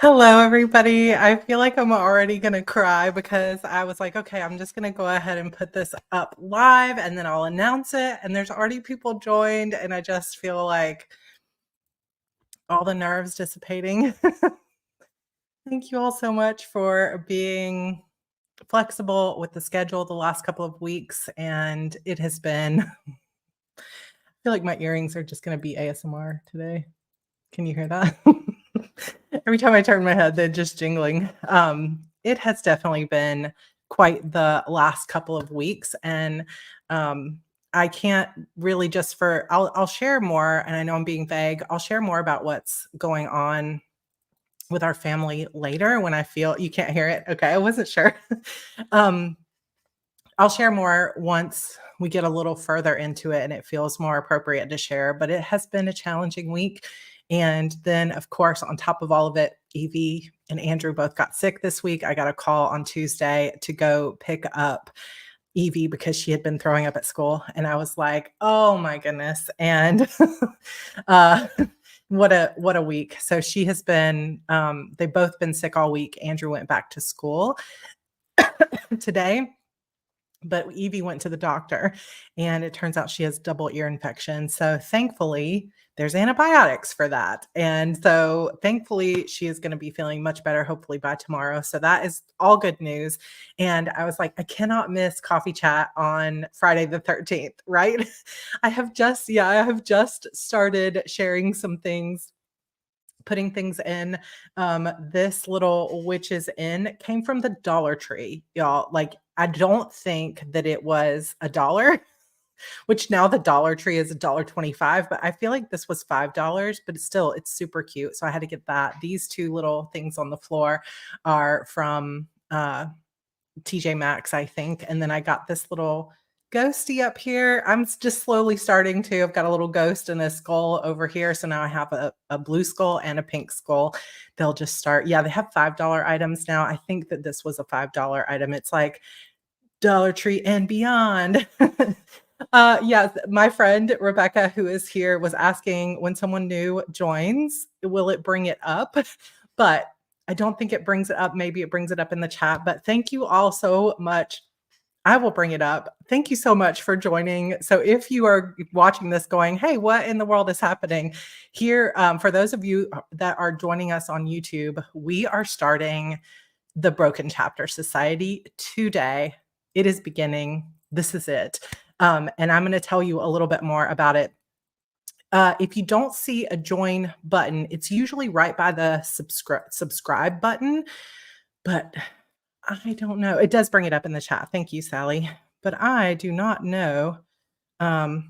Hello, everybody. I feel like I'm already going to cry because I was like, okay, I'm just going to go ahead and put this up live and then I'll announce it. And there's already people joined, and I just feel like all the nerves dissipating. Thank you all so much for being flexible with the schedule the last couple of weeks. And it has been, I feel like my earrings are just going to be ASMR today. Can you hear that? Every time I turn my head, they're just jingling. It has definitely been quite the last couple of weeks, and I can't really just for I'll share more, and I know I'm being vague. I'll share more about what's going on with our family later when I feel you can't hear it. Okay, I wasn't sure. um, I'll share more once we get a little further into it and it feels more appropriate to share. But it has been a challenging week. And then, of course, on top of all of it, Evie and Andrew both got sick this week. I got a call on Tuesday to go pick up Evie because she had been throwing up at school. And I was like, oh my goodness. And uh, what a week. So she has been, they've both been sick all week. Andrew went back to school today, but Evie went to the doctor and it turns out she has double ear infection. So thankfully, there's antibiotics for that. And so thankfully, she is going to be feeling much better, hopefully by tomorrow. So that is all good news. And I was like, I cannot miss coffee chat on Friday the 13th, right? I have just started sharing some things, putting things in. This little witch's inn came from the Dollar Tree, y'all. Like, I don't think that it was $1, which now the Dollar Tree is $1.25, but I feel like this was $5, but it's super cute. So I had to get that. These two little things on the floor are from TJ Maxx, I think. And then I got this little ghosty up here. I'm just slowly starting to. I've got a little ghost and a skull over here. So now I have a blue skull and a pink skull. They'll just start. Yeah, they have $5 items now. I think that this was a $5 item. It's like Dollar Tree and beyond. Yes, my friend Rebecca, who is here, was asking when someone new joins, will it bring it up? But I don't think it brings it up. Maybe it brings it up in the chat. But thank you all so much. I will bring it up. Thank you so much for joining. So if you are watching this going, hey, what in the world is happening here? For those of you that are joining us on YouTube, we are starting the Broken Chapter Society today. It is beginning. This is it. And I'm going to tell you a little bit more about it. If you don't see a join button, it's usually right by the subscribe button, but I don't know. It does bring it up in the chat. Thank you, Sally. But I do not know. I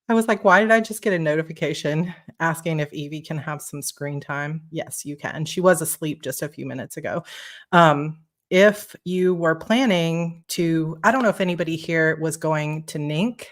was like, why did I just get a notification asking if Evie can have some screen time? Yes, you can. She was asleep just a few minutes ago. If you were planning to, I don't know if anybody here was going to NINC,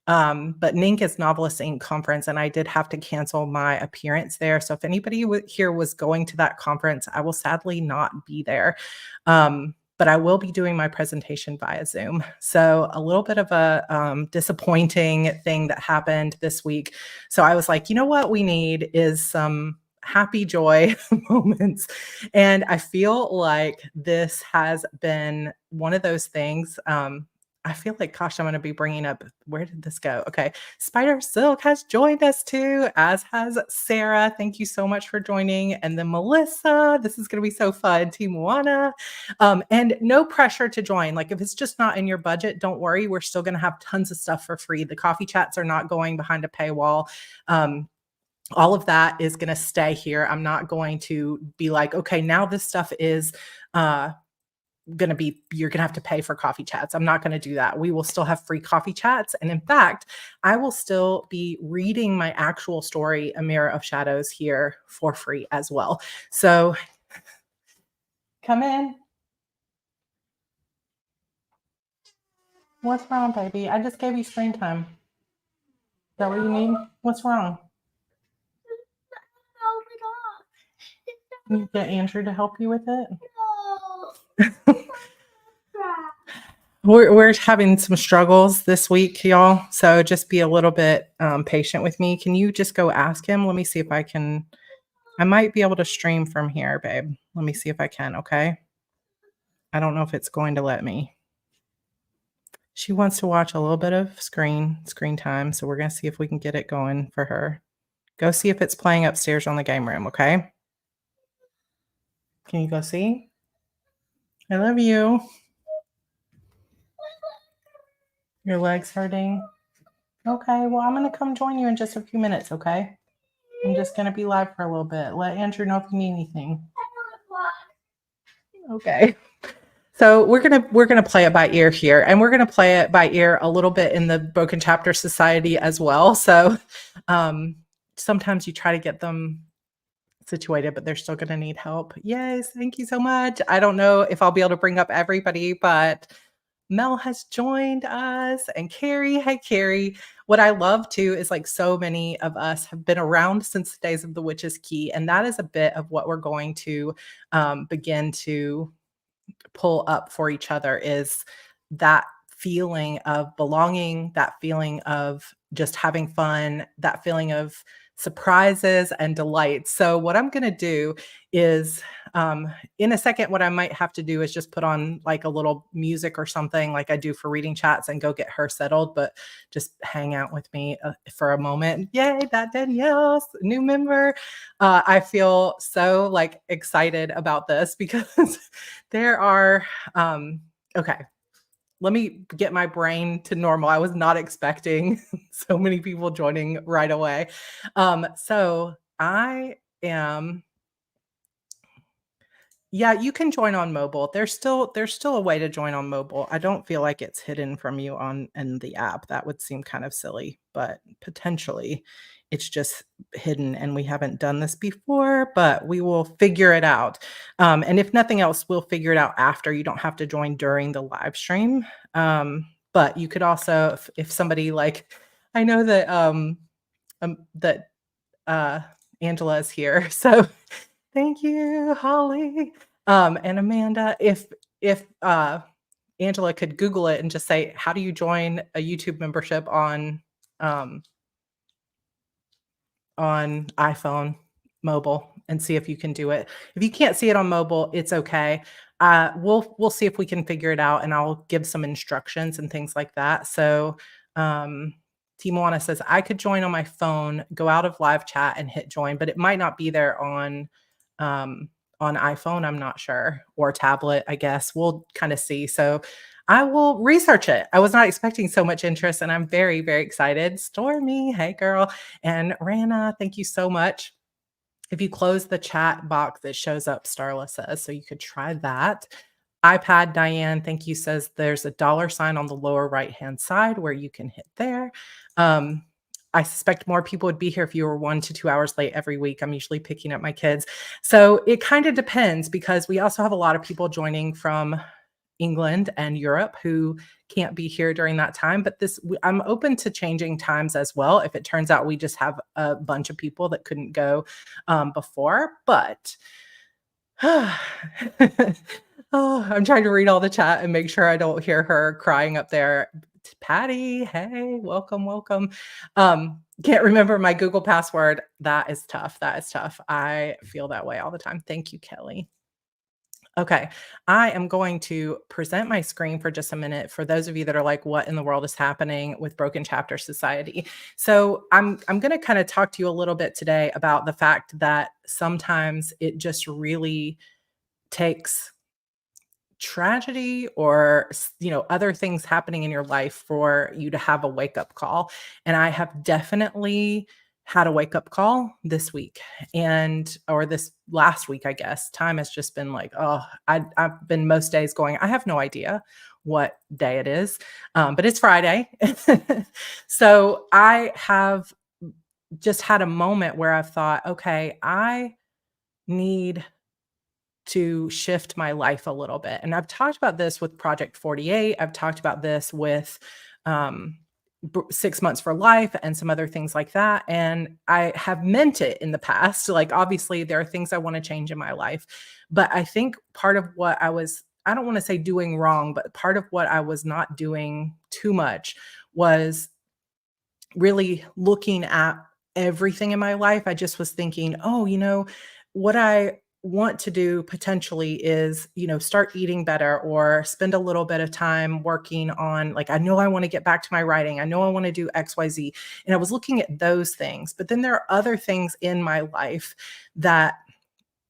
but NINC is Novelist Inc. conference, and I did have to cancel my appearance there. So if anybody here was going to that conference, I will sadly not be there. But I will be doing my presentation via Zoom. So a little bit of a disappointing thing that happened this week. So I was like, you know what we need is some happy joy moments. And I feel like this has been one of those things. I feel like, gosh, I'm going to be bringing up, where did this go? Okay. Spider Silk has joined us too, as has Sarah. Thank you so much for joining. And then Melissa, this is going to be so fun. Team Moana. And no pressure to join. Like if it's just not in your budget, don't worry. We're still going to have tons of stuff for free. The coffee chats are not going behind a paywall. All of that is going to stay here. I'm not going to be like, okay, now this stuff is, going to be, you're going to have to pay for coffee chats. I'm not going to do that. We will still have free coffee chats. And in fact, I will still be reading my actual story, A Mirror of Shadows, here for free as well. So come in. What's wrong, baby? I just gave you screen time. Is that what you need? What's wrong? You get Andrew to help you with it? We're having some struggles this week, y'all. So just be a little bit patient with me. Can you just go ask him? Let me see if I can I might be able to stream from here, babe. Let me see if I can, okay? I don't know if it's going to let me. She wants to watch a little bit of screen time, so we're gonna see if we can get it going for her. Go see if it's playing upstairs on the game room, okay? Can you go see? I love you. Your leg's hurting? Okay, well, I'm gonna come join you in just a few minutes, okay? I'm just gonna be live for a little bit. Let Andrew know if you need anything. Okay. So we're gonna play it by ear here, and we're gonna play it by ear a little bit in the Broken Chapter Society as well. So um, sometimes you try to get them situated, but they're still gonna need help. Yes, thank you so much. I don't know if I'll be able to bring up everybody, but Mel has joined us and Carrie. Hi, Carrie. What I love too is like so many of us have been around since the days of the Witch's Key, and that is a bit of what we're going to begin to pull up for each other is that feeling of belonging, that feeling of just having fun, that feeling of surprises and delights. So, what I'm going to do is in a second, what I might have to do is just put on like a little music or something like I do for reading chats and go get her settled, but just hang out with me for a moment. Yay, that Danielle's new member. I feel so like excited about this because there are, okay, let me get my brain to normal. I was not expecting so many people joining right away. So I am yeah, you can join on mobile. There's still a way to join on mobile. I don't feel like it's hidden from you on in the app. That would seem kind of silly, but potentially it's just hidden and we haven't done this before, but we will figure it out. And if nothing else, we'll figure it out after. You don't have to join during the live stream. But you could also, if somebody like, I know that uh, Angela is here, so thank you, Holly. And Amanda, if Angela could Google it and just say, how do you join a YouTube membership um, on iPhone mobile and see if you can do it. If you can't see it on mobile, it's okay. We'll see if we can figure it out, and I'll give some instructions and things like that. So, um, Timoana says I could join on my phone, go out of live chat, and hit join, but it might not be there um, on iPhone. I'm not sure, or tablet. I guess we'll kind of see. So. I will research it. I was not expecting so much interest, and I'm very, very excited. Stormy, hey girl. And Rana, thank you so much. If you close the chat box, it shows up, Starla says, so you could try that. iPad Diane, thank you, says there's a dollar sign on the lower right-hand side where you can hit there. Um, I suspect more people would be here if you were 1 to 2 hours late every week. I'm usually picking up my kids. So it kind of depends because we also have a lot of people joining from England and Europe who can't be here during that time. But I'm open to changing times as well if it turns out we just have a bunch of people that couldn't go before. But oh, I'm trying to read all the chat and make sure I don't hear her crying up there. Patty, hey, welcome, welcome. Can't remember my Google password. That is tough. That is tough. I feel that way all the time. Thank you, Kelly. Okay, I am going to present my screen for just a minute for those of you that are like, what in the world is happening with Broken Chapter Society? So I'm going to kind of talk to you a little bit today about the fact that sometimes it just really takes tragedy or other things happening in your life for you to have a wake up call. And I have definitely had a wake up call this week and or this last week. I guess time has just been like, oh, I've been most days going, I have no idea what day it is, but it's Friday. So I have just had a moment where I've thought, okay, I need to shift my life a little bit. And I've talked about this with Project 48. I've talked about this with 6 months for life and some other things like that. And I have meant it in the past. Like, obviously, there are things I want to change in my life. But I think part of what I don't want to say doing wrong, but part of what I was not doing too much was really looking at everything in my life. I just was thinking, "Oh, what I want to do potentially is, start eating better or spend a little bit of time working on like I know I want to get back to my writing. I know I want to do XYZ." And I was looking at those things. But then there are other things in my life that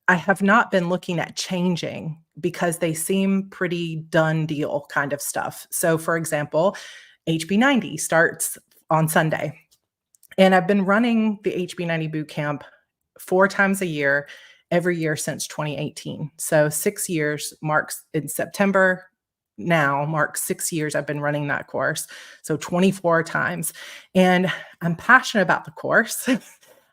I have not been looking at changing because they seem pretty done deal kind of stuff. So for example, HB90 starts on Sunday. And I've been running the HB90 boot camp 4 times a year, every year since 2018. So 6 years marks in September now marks 6 years I've been running that course. So 24 times. And I'm passionate about the course.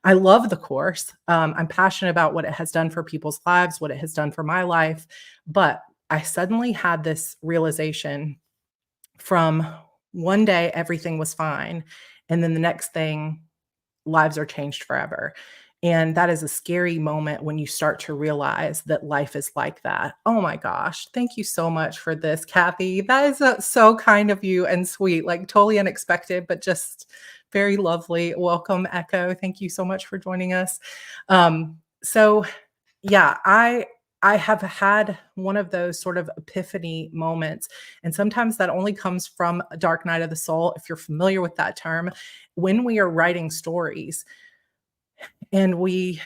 I love the course. I'm passionate about what it has done for people's lives, what it has done for my life. But I suddenly had this realization from one day, everything was fine. And then the next thing, lives are changed forever. And that is a scary moment when you start to realize that life is like that. Oh my gosh. Thank you so much for this, Kathy. That is so kind of you and sweet, like totally unexpected, but just very lovely. Welcome, Echo. Thank you so much for joining us. So yeah, I have had one of those sort of epiphany moments, and sometimes that only comes from a dark night of the soul, if you're familiar with that term, when we are writing stories and we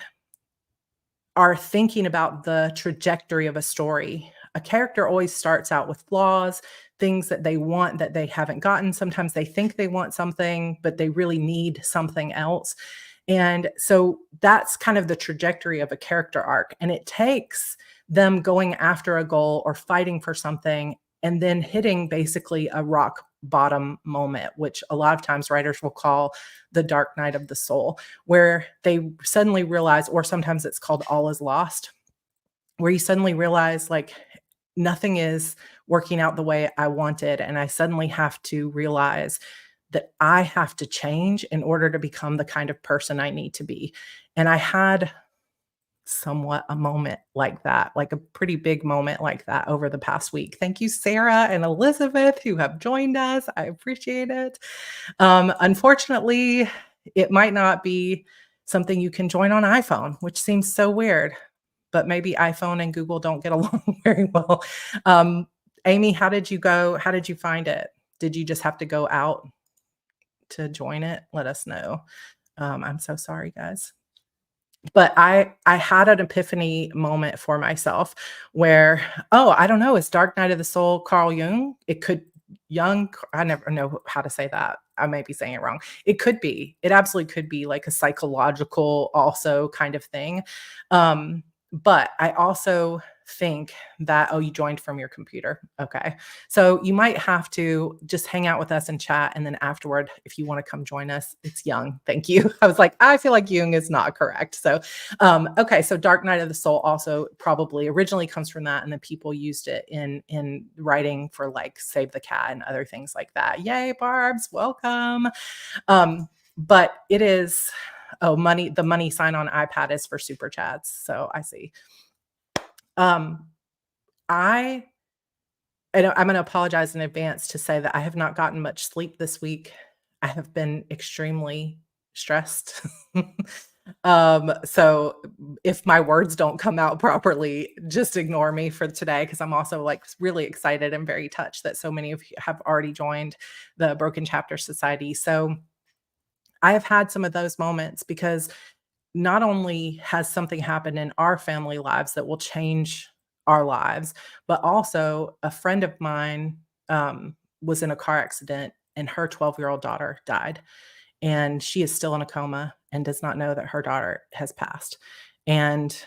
are thinking about the trajectory of a story. A character always starts out with flaws, things that they want that they haven't gotten. Sometimes they think they want something, but they really need something else. And so that's kind of the trajectory of a character arc. And it takes them going after a goal or fighting for something and then hitting basically a rock bottom moment, which a lot of times writers will call the dark night of the soul, where they suddenly realize, or sometimes it's called all is lost, where you suddenly realize like nothing is working out the way I wanted. And I suddenly have to realize that I have to change in order to become the kind of person I need to be. And I had somewhat a moment like that, like a pretty big moment like that over the past week. Thank you, Sarah and Elizabeth, who have joined us. I appreciate it. Unfortunately, it might not be something you can join on iPhone, which seems so weird, but maybe iPhone and Google don't get along very well. Um, Amy, how did you go? How did you find it? Did you just have to go out to join it? Let us know. I'm so sorry, guys. But I had an epiphany moment for myself where, oh, I don't know, is Dark Night of the Soul Carl Jung? It could Jung, I never know how to say that. I may be saying it wrong. It could be. It absolutely could be like a psychological also kind of thing. But I also think that, oh, you joined from your computer. Okay. So you might have to just hang out with us and chat. And then afterward, if you want to come join us, it's Jung. Thank you. I was like, I feel like Jung is not correct. So, okay. So Dark Night of the Soul also probably originally comes from that. And then people used it in writing for like Save the Cat and other things like that. Yay, Barbs, welcome. But it is, oh, the money sign on iPad is for super chats. So I see. Um, I I'm gonna apologize in advance to say that I have not gotten much sleep this week. I have been extremely stressed. So if my words don't come out properly, just ignore me for today because I'm also like really excited and very touched that so many of you have already joined the Broken Chapter Society. So I have had some of those moments because not only has something happened in our family lives that will change our lives, but also a friend of mine was in a car accident and her 12-year-old daughter died. And she is still in a coma and does not know that her daughter has passed. And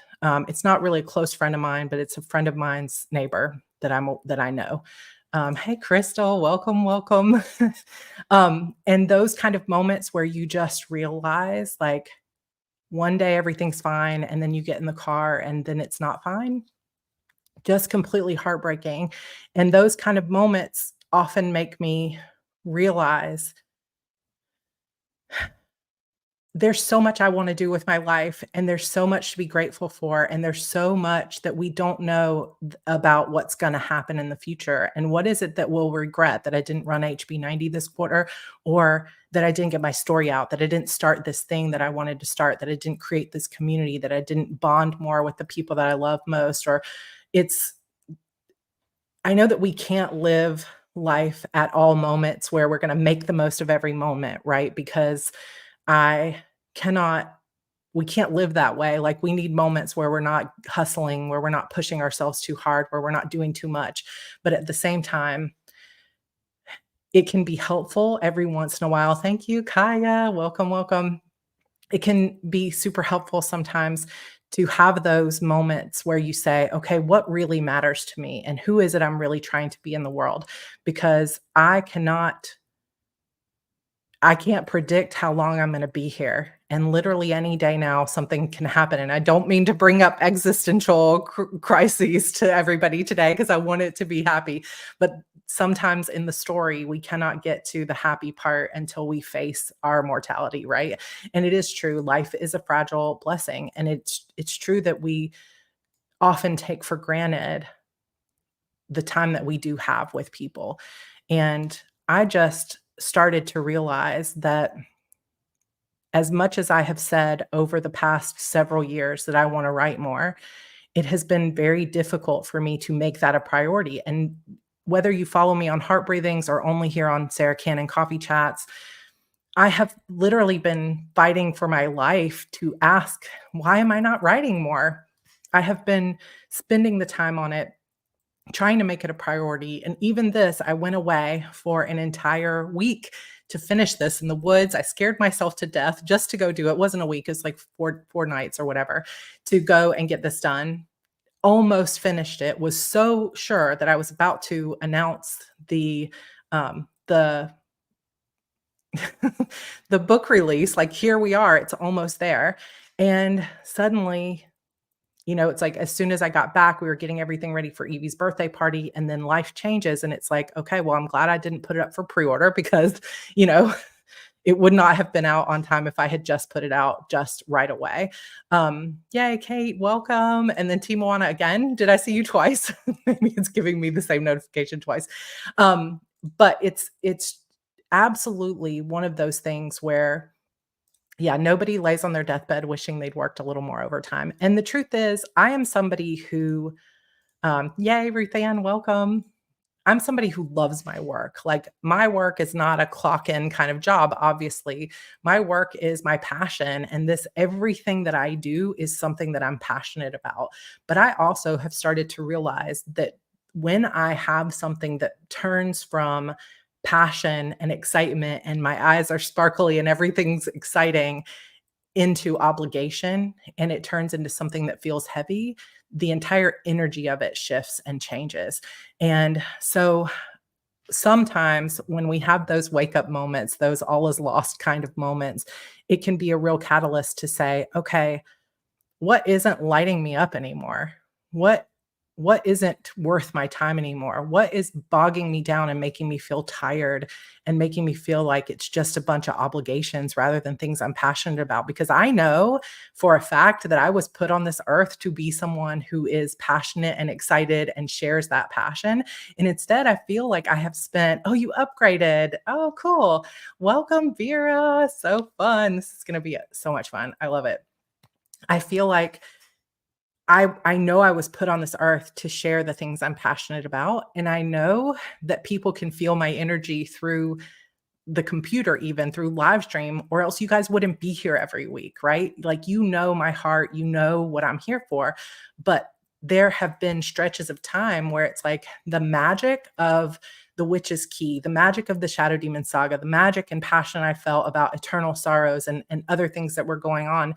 it's not really a close friend of mine, but it's a friend of mine's neighbor that I know. Hey, Crystal, welcome, welcome. And those kind of moments where you just realize like, one day everything's fine, and then you get in the car and then it's not fine. Just completely heartbreaking. And those kind of moments often make me realize there's so much I wanna do with my life, and there's so much to be grateful for, and there's so much that we don't know about what's gonna happen in the future, and what is it that we'll regret that I didn't run HB90 this quarter, or that I didn't get my story out, that I didn't start this thing that I wanted to start, that I didn't create this community, that I didn't bond more with the people that I love most, or it's I know that we can't live life at all moments where we're gonna make the most of every moment, right? Because I cannot we can't live that way. Like, we need moments where we're not hustling, where we're not pushing ourselves too hard, where we're not doing too much. But at the same time, it can be helpful every once in a while. Thank you, Kaya. Welcome, welcome. It can be super helpful sometimes to have those moments where you say, okay, what really matters to me? And who is it I'm really trying to be in the world? Because I can't predict how long I'm gonna be here, and literally any day now, something can happen, and I don't mean to bring up existential crises to everybody today because I want it to be happy, but sometimes in the story, we cannot get to the happy part until we face our mortality, right? And it is true, life is a fragile blessing, and it's true that we often take for granted the time that we do have with people, and I just started to realize that as much as I have said over the past several years that I wanna write more, it has been very difficult for me to make that a priority, and whether you follow me on Heart Breathings or only here on Sarra Cannon Coffee Chats, I have literally been fighting for my life to ask, "Why am I not writing more?" I have been spending the time on it, trying to make it a priority. And even this, I went away for an entire week to finish this in the woods. I scared myself to death just to go do it. It wasn't a week, it was like four nights or whatever to go and get this done. Almost finished it, was so sure that I was about to announce the the book release. Like, here we are, it's almost there. And suddenly, it's like as soon as I got back, we were getting everything ready for Evie's birthday party, and then life changes, and it's like, "Okay, well, I'm glad I didn't put it up for pre-order because, you know, it would not have been out on time if I had just put it out just right away." Yay, Kate, welcome, and then Timoana again. Did I see you twice? Maybe it's giving me the same notification twice. But it's absolutely one of those things where yeah, nobody lays on their deathbed wishing they'd worked a little more overtime. And the truth is, I am somebody who, yay, Ruth Ann, welcome. I'm somebody who loves my work. Like, my work is not a clock in kind of job, obviously. My work is my passion. And everything that I do is something that I'm passionate about. But I also have started to realize that when I have something that turns from passion and excitement and my eyes are sparkly and everything's exciting into obligation and it turns into something that feels heavy, the entire energy of it shifts and changes. And so sometimes when we have those wake up moments, those all is lost kind of moments, it can be a real catalyst to say, okay, what isn't lighting me up anymore? What what isn't worth my time anymore? What is bogging me down and making me feel tired and making me feel like it's just a bunch of obligations rather than things I'm passionate about? Because I know for a fact that I was put on this earth to be someone who is passionate and excited and shares that passion. And instead, I feel like I have spent, oh, you upgraded. Oh, cool. Welcome, Vera. So fun. This is going to be so much fun. I love it. I feel like I know I was put on this earth to share the things I'm passionate about, and I know that people can feel my energy through the computer, even through live stream, or else you guys wouldn't be here every week, right? Like, my heart, what I'm here for. But there have been stretches of time where it's like the magic of the Witch's Key, the magic of the Shadow Demon Saga, the magic and passion I felt about Eternal Sorrows and other things that were going on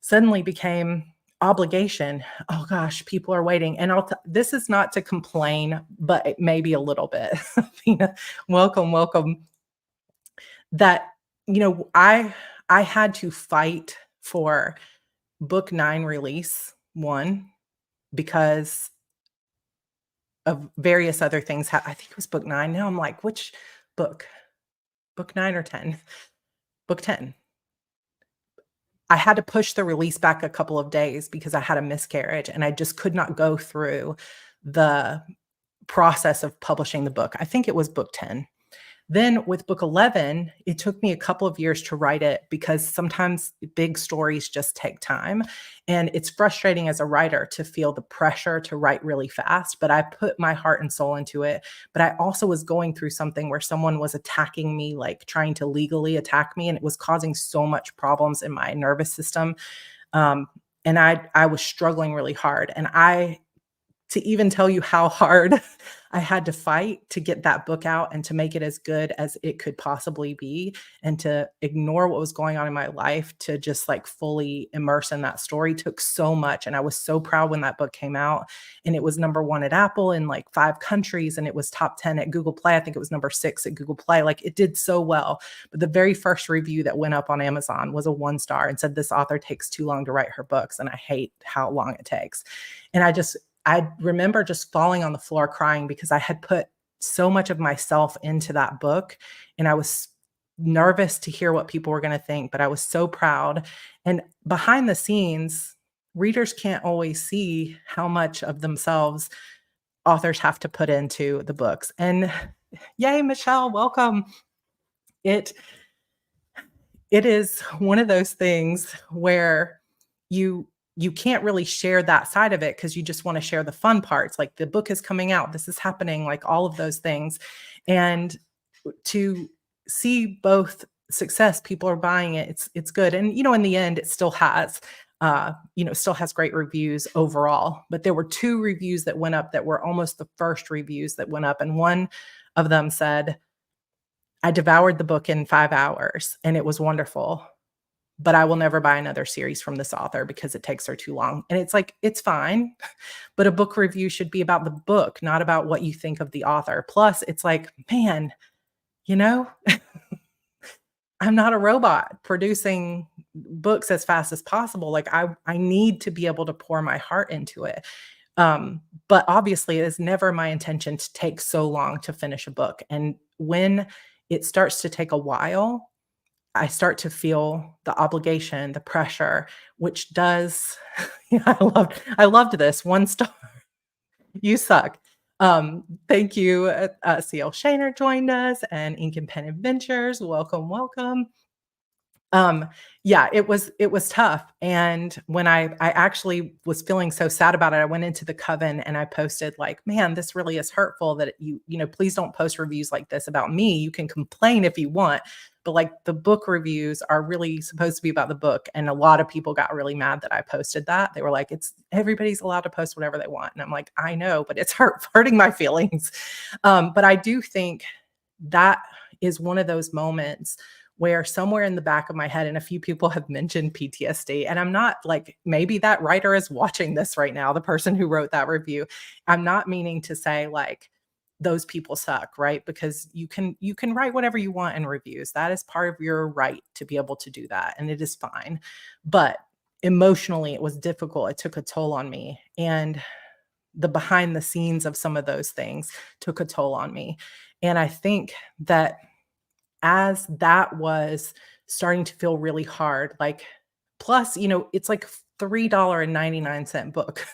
suddenly became obligation. Oh gosh, people are waiting. And this is not to complain, but it may be a little bit. Athena, welcome, welcome. That, I had to fight for book 9 release, one, because of various other things. I think it was book 9. Now I'm like, which book? Book 9 or 10? Book 10. I had to push the release back a couple of days because I had a miscarriage and I just could not go through the process of publishing the book. I think it was book 10. Then with book 11, it took me a couple of years to write it because sometimes big stories just take time. And it's frustrating as a writer to feel the pressure to write really fast, but I put my heart and soul into it. But I also was going through something where someone was attacking me, like trying to legally attack me, and it was causing so much problems in my nervous system. Um, and I was struggling really hard. And to even tell you how hard I had to fight to get that book out and to make it as good as it could possibly be, and to ignore what was going on in my life to just like fully immerse in that story took so much. And I was so proud when that book came out, and it was number 1 at Apple in like 5 countries, and it was top 10 at Google Play. I think it was number 6 at Google Play. Like, it did so well. But the very first review that went up on Amazon was a 1 star and said, "This author takes too long to write her books, and I hate how long it takes." And I remember just falling on the floor crying because I had put so much of myself into that book, and I was nervous to hear what people were going to think, but I was so proud. And behind the scenes, readers can't always see how much of themselves authors have to put into the books. And yay, Michelle, welcome. It it is one of those things where you can't really share that side of it because you just want to share the fun parts, like the book is coming out, this is happening, like all of those things. And to see both success, people are buying it, it's good. And in the end, it still has still has great reviews overall. But there were 2 reviews that went up that were almost the first reviews that went up. And one of them said, "I devoured the book in 5 hours and it was wonderful, but I will never buy another series from this author because it takes her too long." And it's like, it's fine, but a book review should be about the book, not about what you think of the author. Plus, it's like, man, you know, I'm not a robot producing books as fast as possible. Like, I need to be able to pour my heart into it. But obviously, it is never my intention to take so long to finish a book. And when it starts to take a while, I start to feel the obligation, the pressure, which does I loved this, 1 star. You suck. Thank you. CL Shaner joined us, and Ink and Pen Adventures. Welcome, welcome. Um, yeah, it was tough. And when I actually was feeling so sad about it, I went into the coven and I posted like, "Man, this really is hurtful that please don't post reviews like this about me. You can complain if you want, but like the book reviews are really supposed to be about the book." And a lot of people got really mad that I posted that. They were like, "It's everybody's allowed to post whatever they want." And I'm like, "I know, but it's hurting my feelings." But I do think that is one of those moments where somewhere in the back of my head, and a few people have mentioned PTSD, and I'm not like, maybe that writer is watching this right now, the person who wrote that review. I'm not meaning to say like those people suck, right? Because you can write whatever you want in reviews. That is part of your right to be able to do that, and it is fine. But emotionally, it was difficult. It took a toll on me, and the behind the scenes of some of those things took a toll on me. And I think that as that was starting to feel really hard, like, plus, it's like $3.99 book.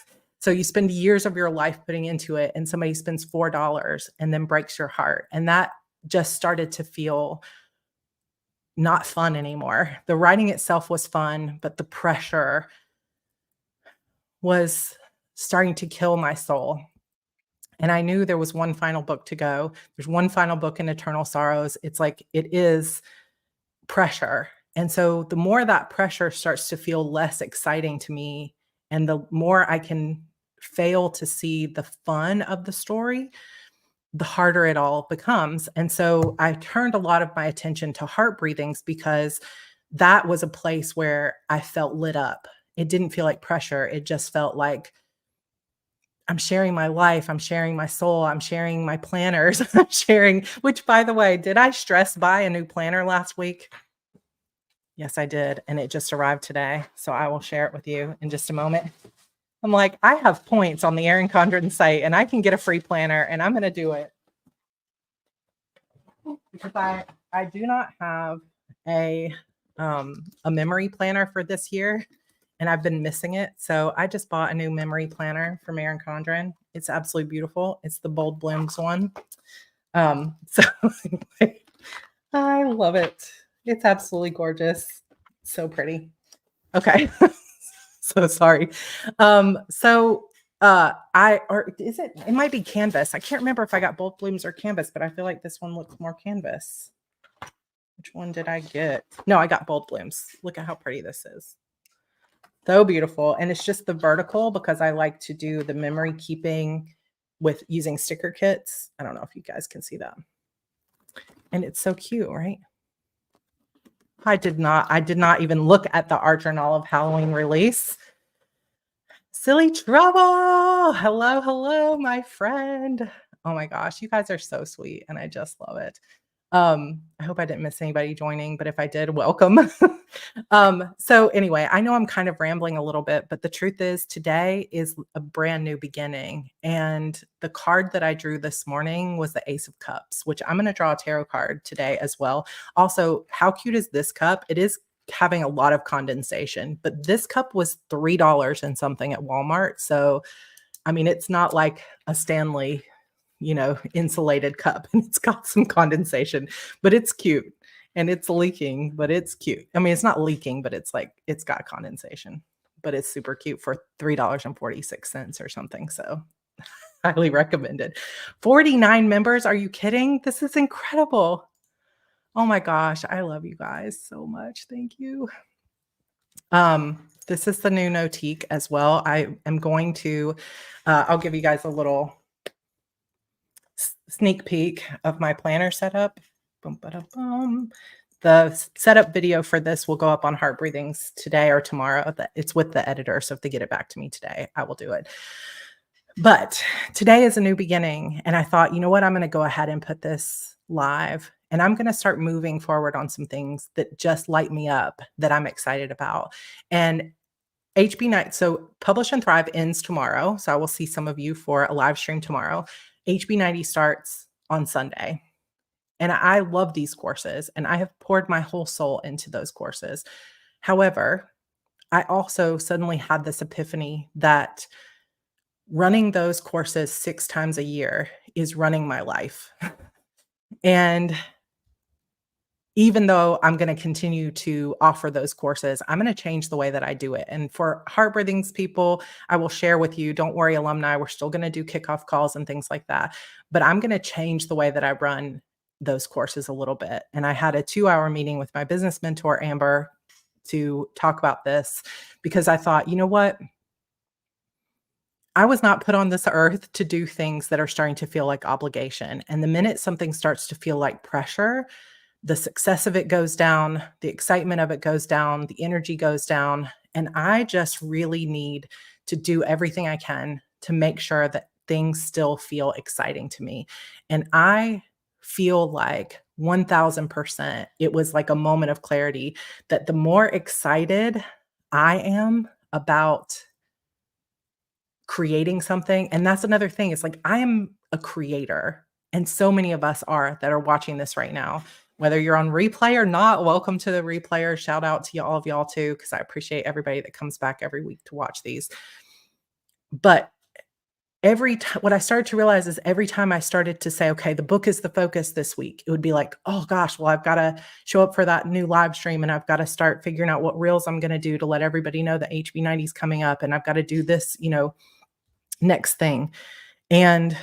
So you spend years of your life putting into it, and somebody spends $4 and then breaks your heart. And that just started to feel not fun anymore. The writing itself was fun, but the pressure was starting to kill my soul. And I knew there was one final book to go. There's one final book in Eternal Sorrows. It's like, it is pressure. And so the more that pressure starts to feel less exciting to me, and the more I can fail to see the fun of the story, the harder it all becomes. And so I turned a lot of my attention to Heart Breathings because that was a place where I felt lit up. It didn't feel like pressure. It just felt like I'm sharing my life, I'm sharing my soul, I'm sharing my planners, I'm sharing, which, by the way, did I stress buy a new planner last week? Yes, I did, and it just arrived today, so I will share it with you in just a moment. I'm like, I have points on the Erin Condren site, and I can get a free planner, and I'm gonna do it. Because I do not have a a memory planner for this year, and I've been missing it. So I just bought a new memory planner from Erin Condren. It's absolutely beautiful. It's the Bold Blooms one. So anyway, I love it. It's absolutely gorgeous. So pretty. Okay. So sorry. I or is it might be canvas. I can't remember if I got Bold Blooms or canvas, but I feel like this one looks more canvas. Which one did I get? No, I got Bold Blooms. Look at how pretty this is. So beautiful. And it's just the vertical because I like to do the memory keeping with using sticker kits. I don't know if you guys can see that. And it's so cute, right? I did not even look at the Art Journal of Halloween release. Silly Trouble. Hello, hello, my friend. Oh my gosh, you guys are so sweet and I just love it. I hope I didn't miss anybody joining, but if I did, welcome. So anyway, I know I'm kind of rambling a little bit, but the truth is today is a brand new beginning. And the card that I drew this morning was the Ace of Cups, which I'm going to draw a tarot card today as well. Also, how cute is this cup? It is having a lot of condensation, but this cup was $3 and something at Walmart. So, I mean, it's not like a Stanley insulated cup, and it's got some condensation, but it's cute and it's leaking, but it's cute. I mean, it's not leaking, but it's like, it's got condensation, but it's super cute for $3.46 or something. So highly recommended. 49 members. Are you kidding? This is incredible. Oh my gosh. I love you guys so much. Thank you. This is the new Notique as well. I am going to, I'll give you guys a little sneak peek of my planner setup. Boom, ba-da-bum. The setup video for this will go up on Heart Breathings today or tomorrow. It's with the editor, so if they get it back to me today, I will do it. But today is a new beginning, and I thought, you know what? I'm going to go ahead and put this live, and I'm going to start moving forward on some things that just light me up that I'm excited about. And HB Night, so Publish and Thrive ends tomorrow, so I will see some of you for a live stream tomorrow. HB 90 starts on Sunday. And I love these courses, and I have poured my whole soul into those courses. However, I also suddenly had this epiphany that running those courses 6 times a year is running my life. And even though I'm going to continue to offer those courses, I'm going to change the way that I do it. And for Heart Breathings people, I will share with you, don't worry, alumni, we're still going to do kickoff calls and things like that. But I'm going to change the way that I run those courses a little bit. And I had a 2-hour meeting with my business mentor, Amber, to talk about this because I thought, you know what? I was not put on this earth to do things that are starting to feel like obligation. And the minute something starts to feel like pressure, the success of it goes down, the excitement of it goes down, the energy goes down. And I just really need to do everything I can to make sure that things still feel exciting to me. And I feel like 1000%, it was like a moment of clarity that the more excited I am about creating something, and that's another thing, it's like I am a creator, and so many of us are that are watching this right now. Whether you're on replay or not, welcome to the replayer. Shout out to all of y'all too, because I appreciate everybody that comes back every week to watch these. But every time, what I started to realize is every time I started to say, okay, the book is the focus this week, it would be like, oh gosh, well, I've got to show up for that new live stream, and I've got to start figuring out what reels I'm going to do to let everybody know that HB90 is coming up, and I've got to do this, next thing. And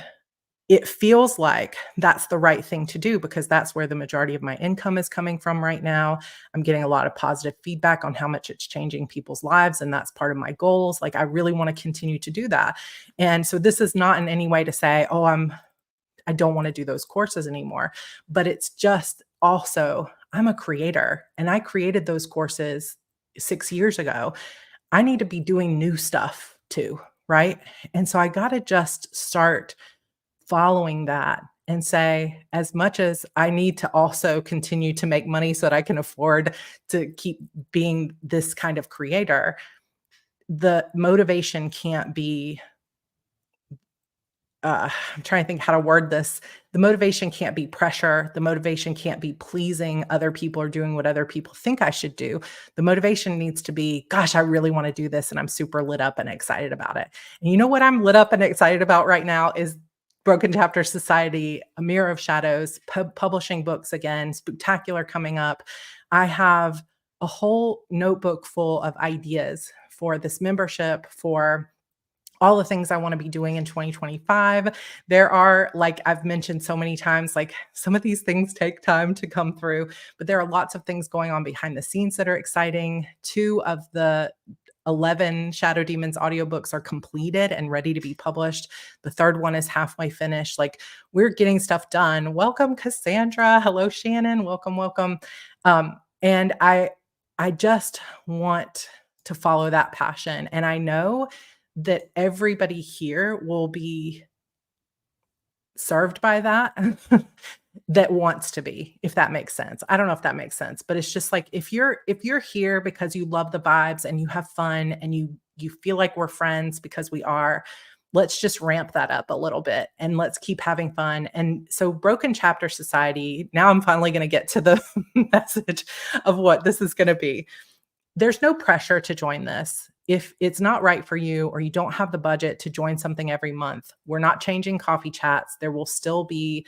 it feels like that's the right thing to do because that's where the majority of my income is coming from right now. I'm getting a lot of positive feedback on how much it's changing people's lives, and that's part of my goals. Like I really want to continue to do that. And so this is not in any way to say, oh, I don't want to do those courses anymore, but it's just also I'm a creator and I created those courses 6 years ago. I need to be doing new stuff too, right? And so I got to just start following that and say, as much as I need to also continue to make money so that I can afford to keep being this kind of creator, the motivation can't be I'm trying to think how to word this. The motivation can't be pressure. The motivation can't be pleasing other people or doing what other people think I should do. The motivation needs to be, gosh, I really want to do this and I'm super lit up and excited about it. And you know what I'm lit up and excited about right now is Broken Chapter Society, A Mirror of Shadows, publishing books again, spectacular coming up. I have a whole notebook full of ideas for this membership, for all the things I want to be doing in 2025. There are, like I've mentioned so many times, like some of these things take time to come through, but there are lots of things going on behind the scenes that are exciting. 2 of the 11 Shadow Demons audiobooks are completed and ready to be published. The third one is halfway finished. Like we're getting stuff done. Welcome, Cassandra. Hello, Shannon. Welcome, welcome. And I just want to follow that passion. And I know that everybody here will be served by that that wants to be, if that makes sense. I don't know if that makes sense, but it's just like if you're here because you love the vibes and you have fun and you feel like we're friends because we are, let's just ramp that up a little bit and let's keep having fun. And so Broken Chapter Society, now I'm finally going to get to the message of what this is going to be. There's no pressure to join this. If it's not right for you or you don't have the budget to join something every month, we're not changing coffee chats. There will still be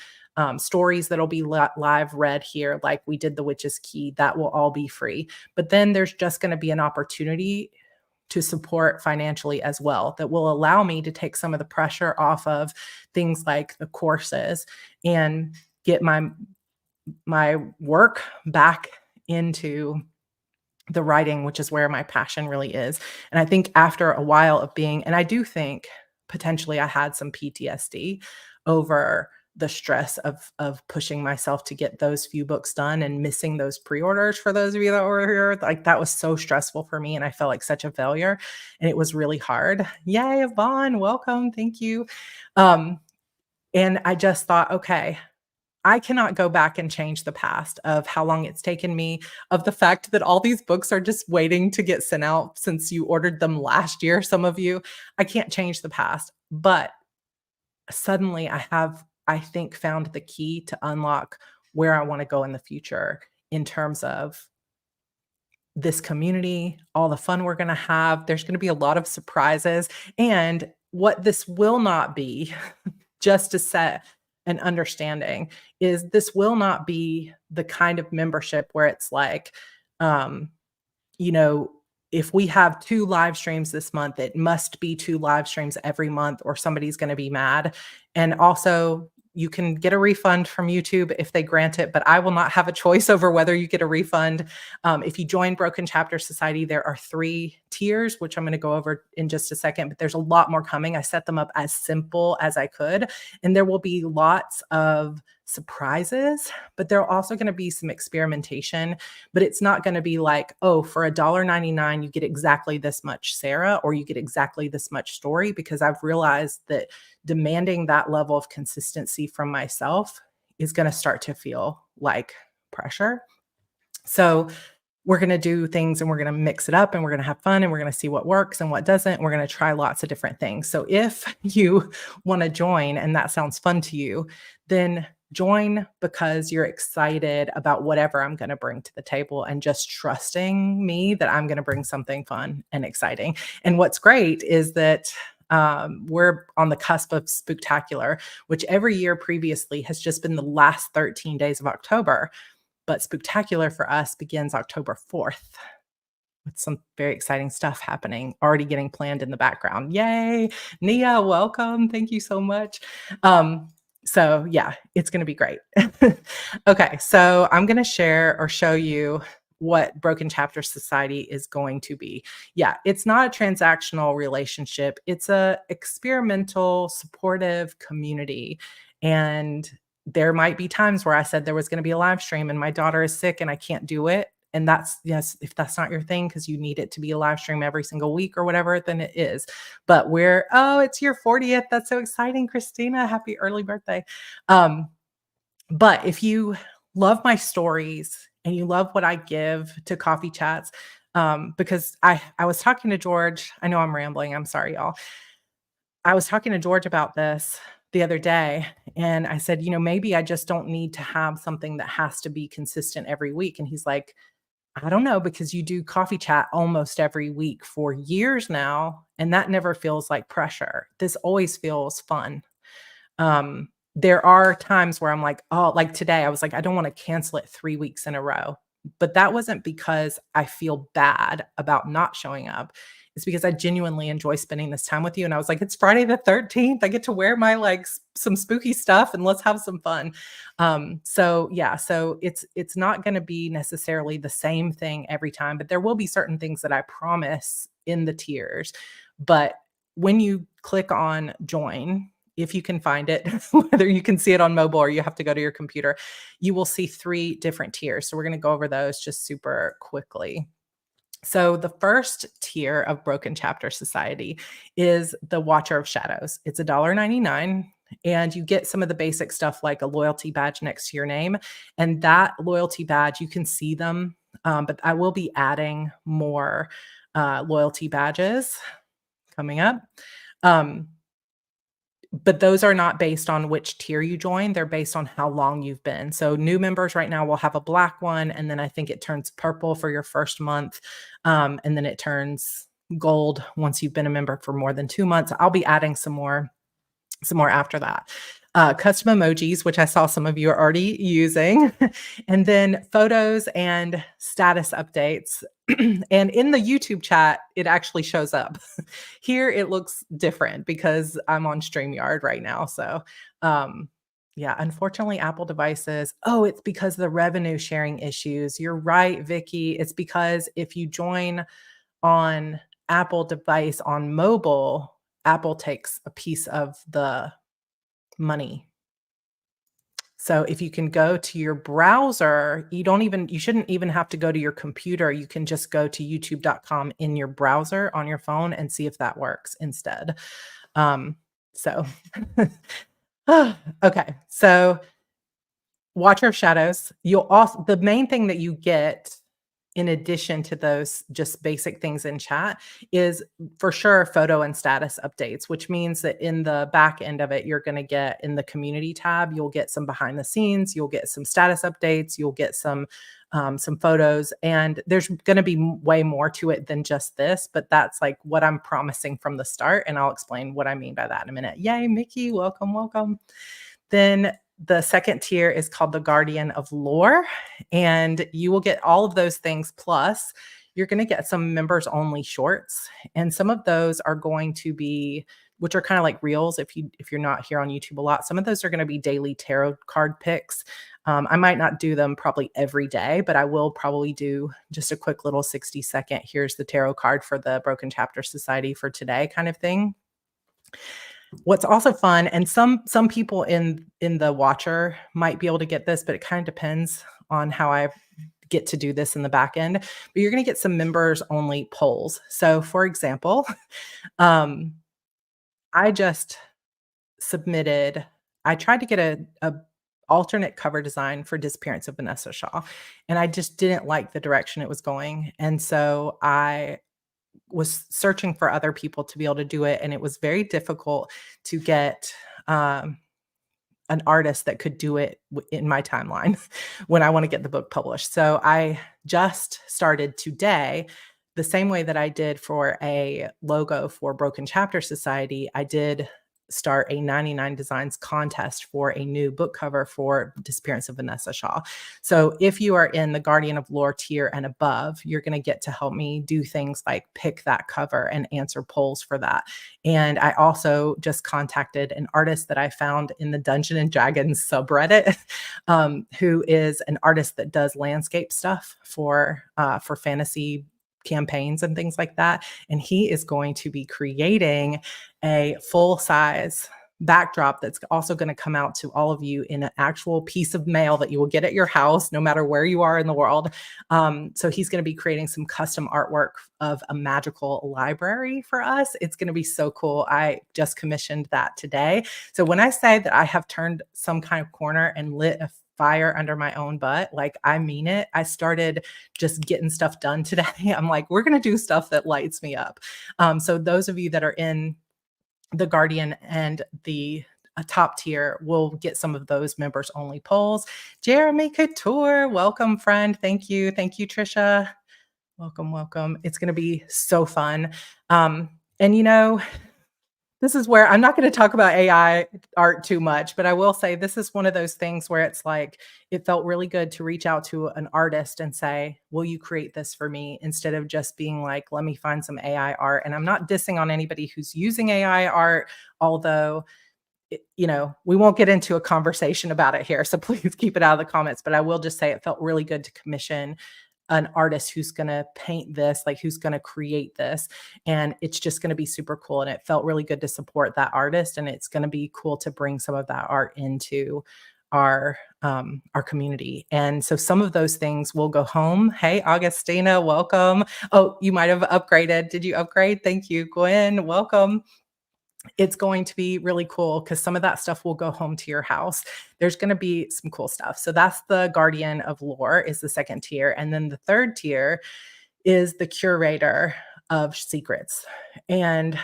stories that'll be live read here, like we did The Witch's Key. That will all be free. But then there's just going to be an opportunity to support financially as well that will allow me to take some of the pressure off of things like the courses and get my work back into the writing, which is where my passion really is. And I think after a while of being, and I do think potentially I had some PTSD over the stress of pushing myself to get those few books done and missing those pre-orders. For those of you that were here, like that was so stressful for me and I felt like such a failure and it was really hard. Yay, Yvonne, welcome. Thank you. And I just thought, okay, I cannot go back and change the past of how long it's taken me, of the fact that all these books are just waiting to get sent out since you ordered them last year, some of you. I can't change the past, but suddenly I have, I think, found the key to unlock where I want to go in the future in terms of this community, all the fun we're going to have. There's going to be a lot of surprises. And what this will not be, just to set an understanding, is this will not be the kind of membership where it's like, um, you know, if we have 2 live streams this month, it must be 2 live streams every month or somebody's going to be mad. And also, you can get a refund from YouTube if they grant it, but I will not have a choice over whether you get a refund. If you join Broken Chapter Society, there are 3 tiers, which I'm going to go over in just a second, but there's a lot more coming. I set them up as simple as I could, and there will be lots of surprises, but there are also going to be some experimentation, but it's not going to be like, oh, for $1.99, you get exactly this much Sarah, or you get exactly this much story, because I've realized that demanding that level of consistency from myself is going to start to feel like pressure. So we're going to do things and we're going to mix it up and we're going to have fun and we're going to see what works and what doesn't. We're going to try lots of different things. So if you want to join and that sounds fun to you, then join because you're excited about whatever I'm going to bring to the table and just trusting me that I'm going to bring something fun and exciting. And what's great is that we're on the cusp of Spooktacular, which every year previously has just been the last 13 days of October. But Spooktacular for us begins October 4th with some very exciting stuff happening, already getting planned in the background. Yay. Nia, welcome. Thank you so much. So yeah, it's going to be great. Okay, so I'm going to share or show you what Broken Chapter Society is going to be. Yeah, it's not a transactional relationship. It's a experimental, supportive community. And there might be times where I said there was going to be a live stream and my daughter is sick and I can't do it. And that's, yes, if that's not your thing, because you need it to be a live stream every single week or whatever, then it is. But oh, it's your 40th. That's so exciting, Christina. Happy early birthday. But if you love my stories and you love what I give to coffee chats, because I was talking to George. I know I'm rambling. I'm sorry, y'all. I was talking to George about this the other day, and I said, maybe I just don't need to have something that has to be consistent every week. And he's like, I don't know, because you do coffee chat almost every week for years now, and that never feels like pressure. This always feels fun. There are times where I'm like, oh, like today, I was like, I don't want to cancel it 3 weeks in a row. But that wasn't because I feel bad about not showing up. It's because I genuinely enjoy spending this time with you. And I was like, it's Friday the 13th. I get to wear my like some spooky stuff and let's have some fun. So yeah, so it's not going to be necessarily the same thing every time, but there will be certain things that I promise in the tiers. But when you click on join, if you can find it, whether you can see it on mobile or you have to go to your computer, you will see 3 different tiers. So we're going to go over those just super quickly. So the first tier of Broken Chapter Society is the Watcher of Shadows. It's $1.99, and you get some of the basic stuff like a loyalty badge next to your name. And that loyalty badge, you can see them, but I will be adding more loyalty badges coming up. But those are not based on which tier you join. They're based on how long you've been. So new members right now will have a black one, and then I think it turns purple for your first month, and then it turns gold once you've been a member for more than 2 months. I'll be adding some more after that. Custom emojis, which I saw some of you are already using, and then photos and status updates. And in the YouTube chat, it actually shows up. Here it looks different because I'm on StreamYard right now. So yeah, unfortunately, Apple devices. Oh, it's because of the revenue sharing issues. You're right, Vicky. It's because if you join on Apple device on mobile, Apple takes a piece of the money. So if you can go to your browser, you shouldn't even have to go to your computer. You can just go to youtube.com in your browser on your phone and see if that works instead. So okay. So Watcher of Shadows, the main thing that you get in addition to those just basic things in chat is for sure photo and status updates, which means that in the back end of it, you're going to get in the community tab, you'll get some behind the scenes, you'll get some status updates, you'll get some photos, and there's going to be way more to it than just this, but that's like what I'm promising from the start. And I'll explain what I mean by that in a minute. Yay, Mickey. Welcome, welcome. Then the second tier is called the Guardian of Lore, and you will get all of those things. Plus, you're going to get some members only shorts, and some of those are going to be, which are kind of like reels. If you're not here on YouTube a lot, some of those are going to be daily tarot card picks. I might not do them probably every day, but I will probably do just a quick little 60-second. Here's the tarot card for the Broken Chapter Society for today kind of thing. What's also fun, and some people in the Watcher might be able to get this, but it kind of depends on how I get to do this in the back end. But you're going to get some members only polls. So for example, I just submitted, I tried to get a alternate cover design for Disappearance of Vanessa Shaw, and I just didn't like the direction it was going. And so I was searching for other people to be able to do it, and it was very difficult to get an artist that could do it in my timeline when I want to get the book published. So I just started today, the same way that I did for a logo for Broken Chapter Society, I did start a 99 Designs contest for a new book cover for Disappearance of Vanessa Shaw. So if you are in the Guardian of Lore tier and above, you're going to get to help me do things like pick that cover and answer polls for that. And I also just contacted an artist that I found in the Dungeon and Dragons subreddit, who is an artist that does landscape stuff for fantasy campaigns and things like that. And he is going to be creating a full-size backdrop that's also going to come out to all of you in an actual piece of mail that you will get at your house, no matter where you are in the world. So he's going to be creating some custom artwork of a magical library for us. It's going to be so cool. I just commissioned that today. So when I say that I have turned some kind of corner and lit a fire under my own butt, like I mean it. I started just getting stuff done today. I'm like, we're going to do stuff that lights me up. So those of you that are in the Guardian and the a top tier will get some of those members only polls. Jeremy Couture, welcome, friend. Thank you. Thank you, Trisha. Welcome, welcome. It's going to be so fun. And this is where I'm not going to talk about AI art too much, but I will say this is one of those things where it's like, it felt really good to reach out to an artist and say, will you create this for me? Instead of just being like, let me find some AI art. And I'm not dissing on anybody who's using AI art, although we won't get into a conversation about it here. So please keep it out of the comments. But I will just say it felt really good to commission an artist who's going to paint this, like who's going to create this. And it's just going to be super cool. And it felt really good to support that artist. And it's going to be cool to bring some of that art into our community. And so some of those things will go home. Hey, Augustina, welcome. Oh, you might have upgraded. Did you upgrade? Thank you, Gwen. Welcome. It's going to be really cool because some of that stuff will go home to your house. There's going to be some cool stuff. So that's the guardian of lore is the second tier. And then the third tier is the curator of secrets. And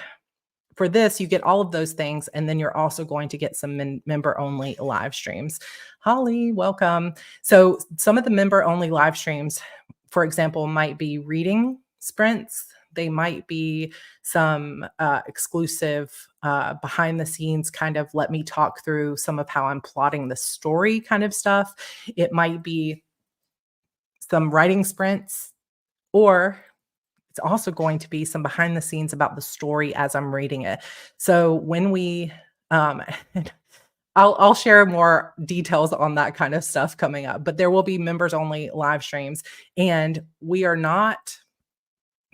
for this, you get all of those things. And then you're also going to get some member only live streams. Holly, welcome. So some of the member only live streams, for example, might be reading sprints. They might be some exclusive behind the scenes kind of let me talk through some of how I'm plotting the story kind of stuff. It might be some writing sprints, or it's also going to be some behind the scenes about the story as I'm reading it. So when we, I'll share more details on that kind of stuff coming up, but there will be members only live streams, and we are not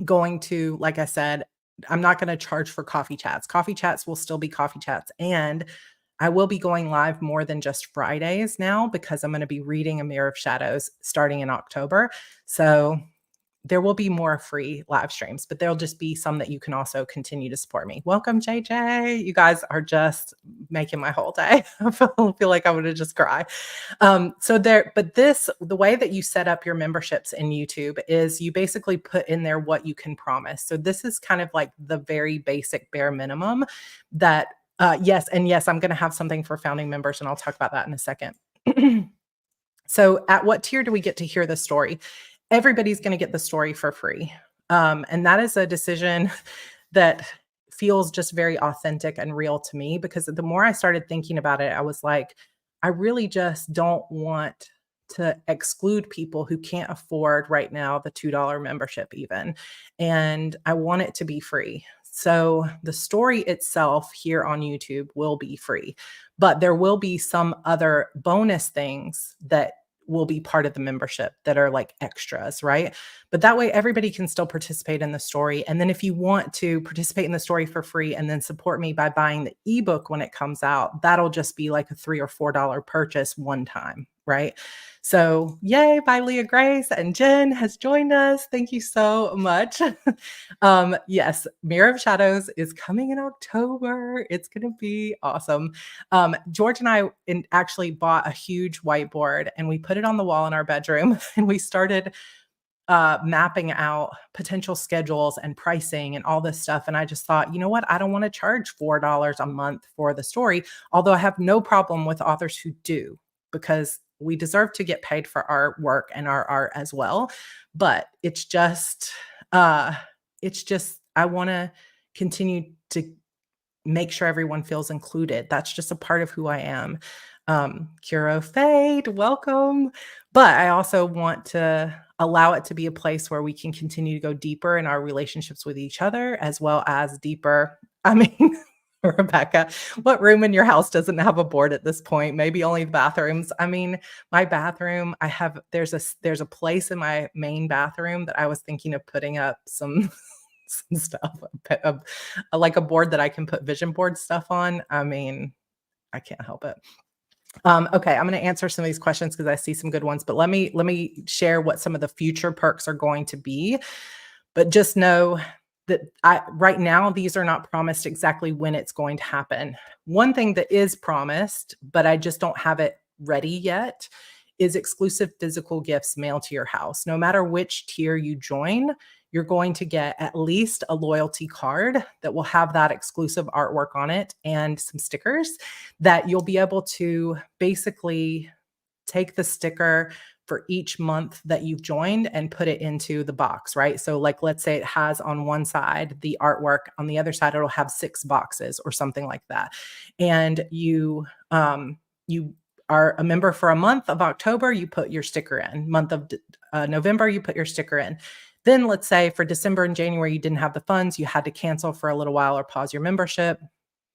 going to, like I said, I'm not going to charge for coffee chats. Coffee chats will still be coffee chats. And I will be going live more than just Fridays now because I'm going to be reading A Mirror of Shadows starting in October. So there will be more free live streams, but there'll just be some that you can also continue to support me. Welcome, JJ. You guys are just making my whole day. I feel like I would have just cry. The way that you set up your memberships in YouTube is you basically put in there what you can promise. So this is kind of like the very basic bare minimum that, yes, I'm going to have something for founding members, and I'll talk about that in a second. So at what tier do we get to hear the story? Everybody's going to get the story for free. And that is a decision that feels just very authentic and real to me, because the more I started thinking about it, I was like, I really just don't want to exclude people who can't afford right now the $2 membership even. And I want it to be free. So the story itself here on YouTube will be free, but there will be some other bonus things that will be part of the membership that are like extras, right? But that way everybody can still participate in the story. And then if you want to participate in the story for free and then support me by buying the ebook when it comes out, that'll just be like a $3 or $4 purchase one time, right? So yay, by Leah Grace, and Jen has joined us. Thank you so much. Yes, Mirror of Shadows is coming in October. It's going to be awesome. George and I actually bought a huge whiteboard and we put it on the wall in our bedroom, and we started mapping out potential schedules and pricing and all this stuff. And I just thought, you know what? I don't want to charge $4 a month for the story, although I have no problem with authors who do, because we deserve to get paid for our work and our art as well. But it's just, I want to continue to make sure everyone feels included. That's just a part of who I am. Curo Fade, welcome. But I also want to allow it to be a place where we can continue to go deeper in our relationships with each other, as well as deeper. I mean, Rebecca, what room in your house doesn't have a board at this point? Maybe only the bathrooms. I mean, my bathroom, there's a place in my main bathroom that I was thinking of putting up some stuff, like a board that I can put vision board stuff on. I mean, I can't help it. Okay, I'm going to answer some of these questions because I see some good ones, but let me share what some of the future perks are going to be. But just know that right now, these are not promised exactly when it's going to happen. One thing that is promised, but I just don't have it ready yet, is exclusive physical gifts mailed to your house. No matter which tier you join, you're going to get at least a loyalty card that will have that exclusive artwork on it and some stickers that you'll be able to basically take the sticker for each month that you've joined and put it into the box, right? So like let's say it has on one side the artwork, on the other side it'll have 6 boxes or something like that. And you are a member for a month of October, you put your sticker in. Month of November, you put your sticker in. Then let's say for December and January you didn't have the funds, you had to cancel for a little while or pause your membership.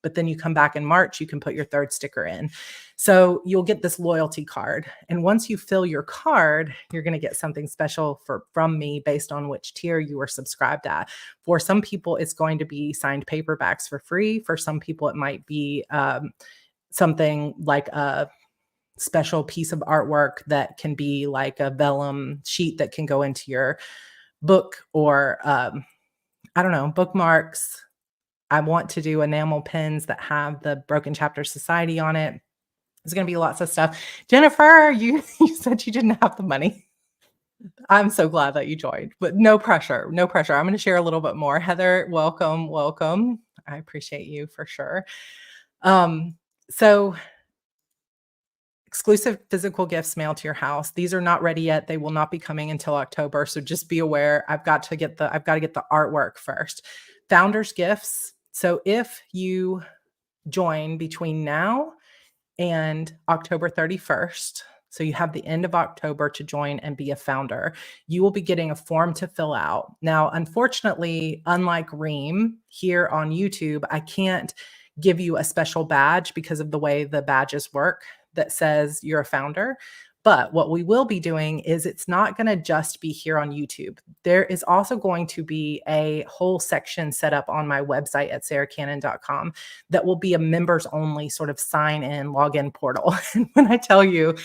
But then you come back in March, you can put your 3rd sticker in. So you'll get this loyalty card. And once you fill your card, you're going to get something special from me based on which tier you are subscribed at. For some people, it's going to be signed paperbacks for free. For some people, it might be something like a special piece of artwork that can be like a vellum sheet that can go into your book, or I don't know, bookmarks. I want to do enamel pins that have the Broken Chapter Society on it. There's going to be lots of stuff. Jennifer, you said you didn't have the money. I'm so glad that you joined, but no pressure, no pressure. I'm going to share a little bit more. Heather, welcome, welcome. I appreciate you for sure. So exclusive physical gifts mailed to your house. These are not ready yet. They will not be coming until October. So just be aware. I've got to get the artwork first. Founders gifts. So if you join between now and October 31st, so you have the end of October to join and be a founder, you will be getting a form to fill out. Now, unfortunately, unlike Reem here on YouTube, I can't give you a special badge because of the way the badges work that says you're a founder. But what we will be doing is it's not going to just be here on YouTube. There is also going to be a whole section set up on my website at sarracannon.com that will be a members only sort of sign in, login portal. And when I tell you,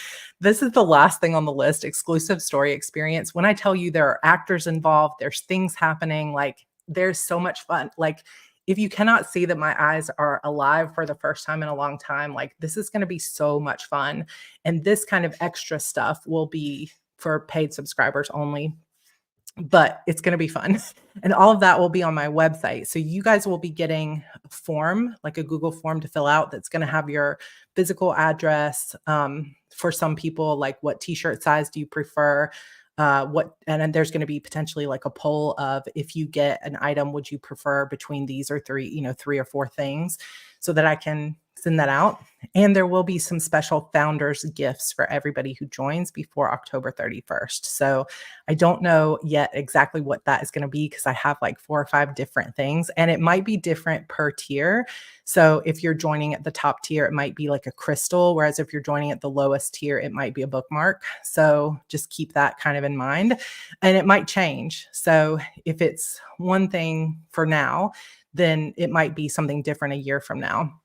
this is the last thing on the list, exclusive story experience. When I tell you there are actors involved, there's things happening, like there's so much fun. Like, if you cannot see that my eyes are alive for the first time in a long time, like this is going to be so much fun. And this kind of extra stuff will be for paid subscribers only, but it's going to be fun. And all of that will be on my website. So you guys will be getting a form, like a Google form to fill out that's going to have your physical address. For some people, like what t-shirt size do you prefer? And then there's going to be potentially like a poll of, if you get an item, would you prefer between these or 3 or 4 things, so that I can send that out. And there will be some special founders gifts for everybody who joins before October 31st. So I don't know yet exactly what that is going to be, because I have like 4 or 5 different things, and it might be different per tier. So if you're joining at the top tier, it might be like a crystal, whereas if you're joining at the lowest tier, it might be a bookmark. So just keep that kind of in mind, and it might change. So if it's one thing for now, then it might be something different a year from now.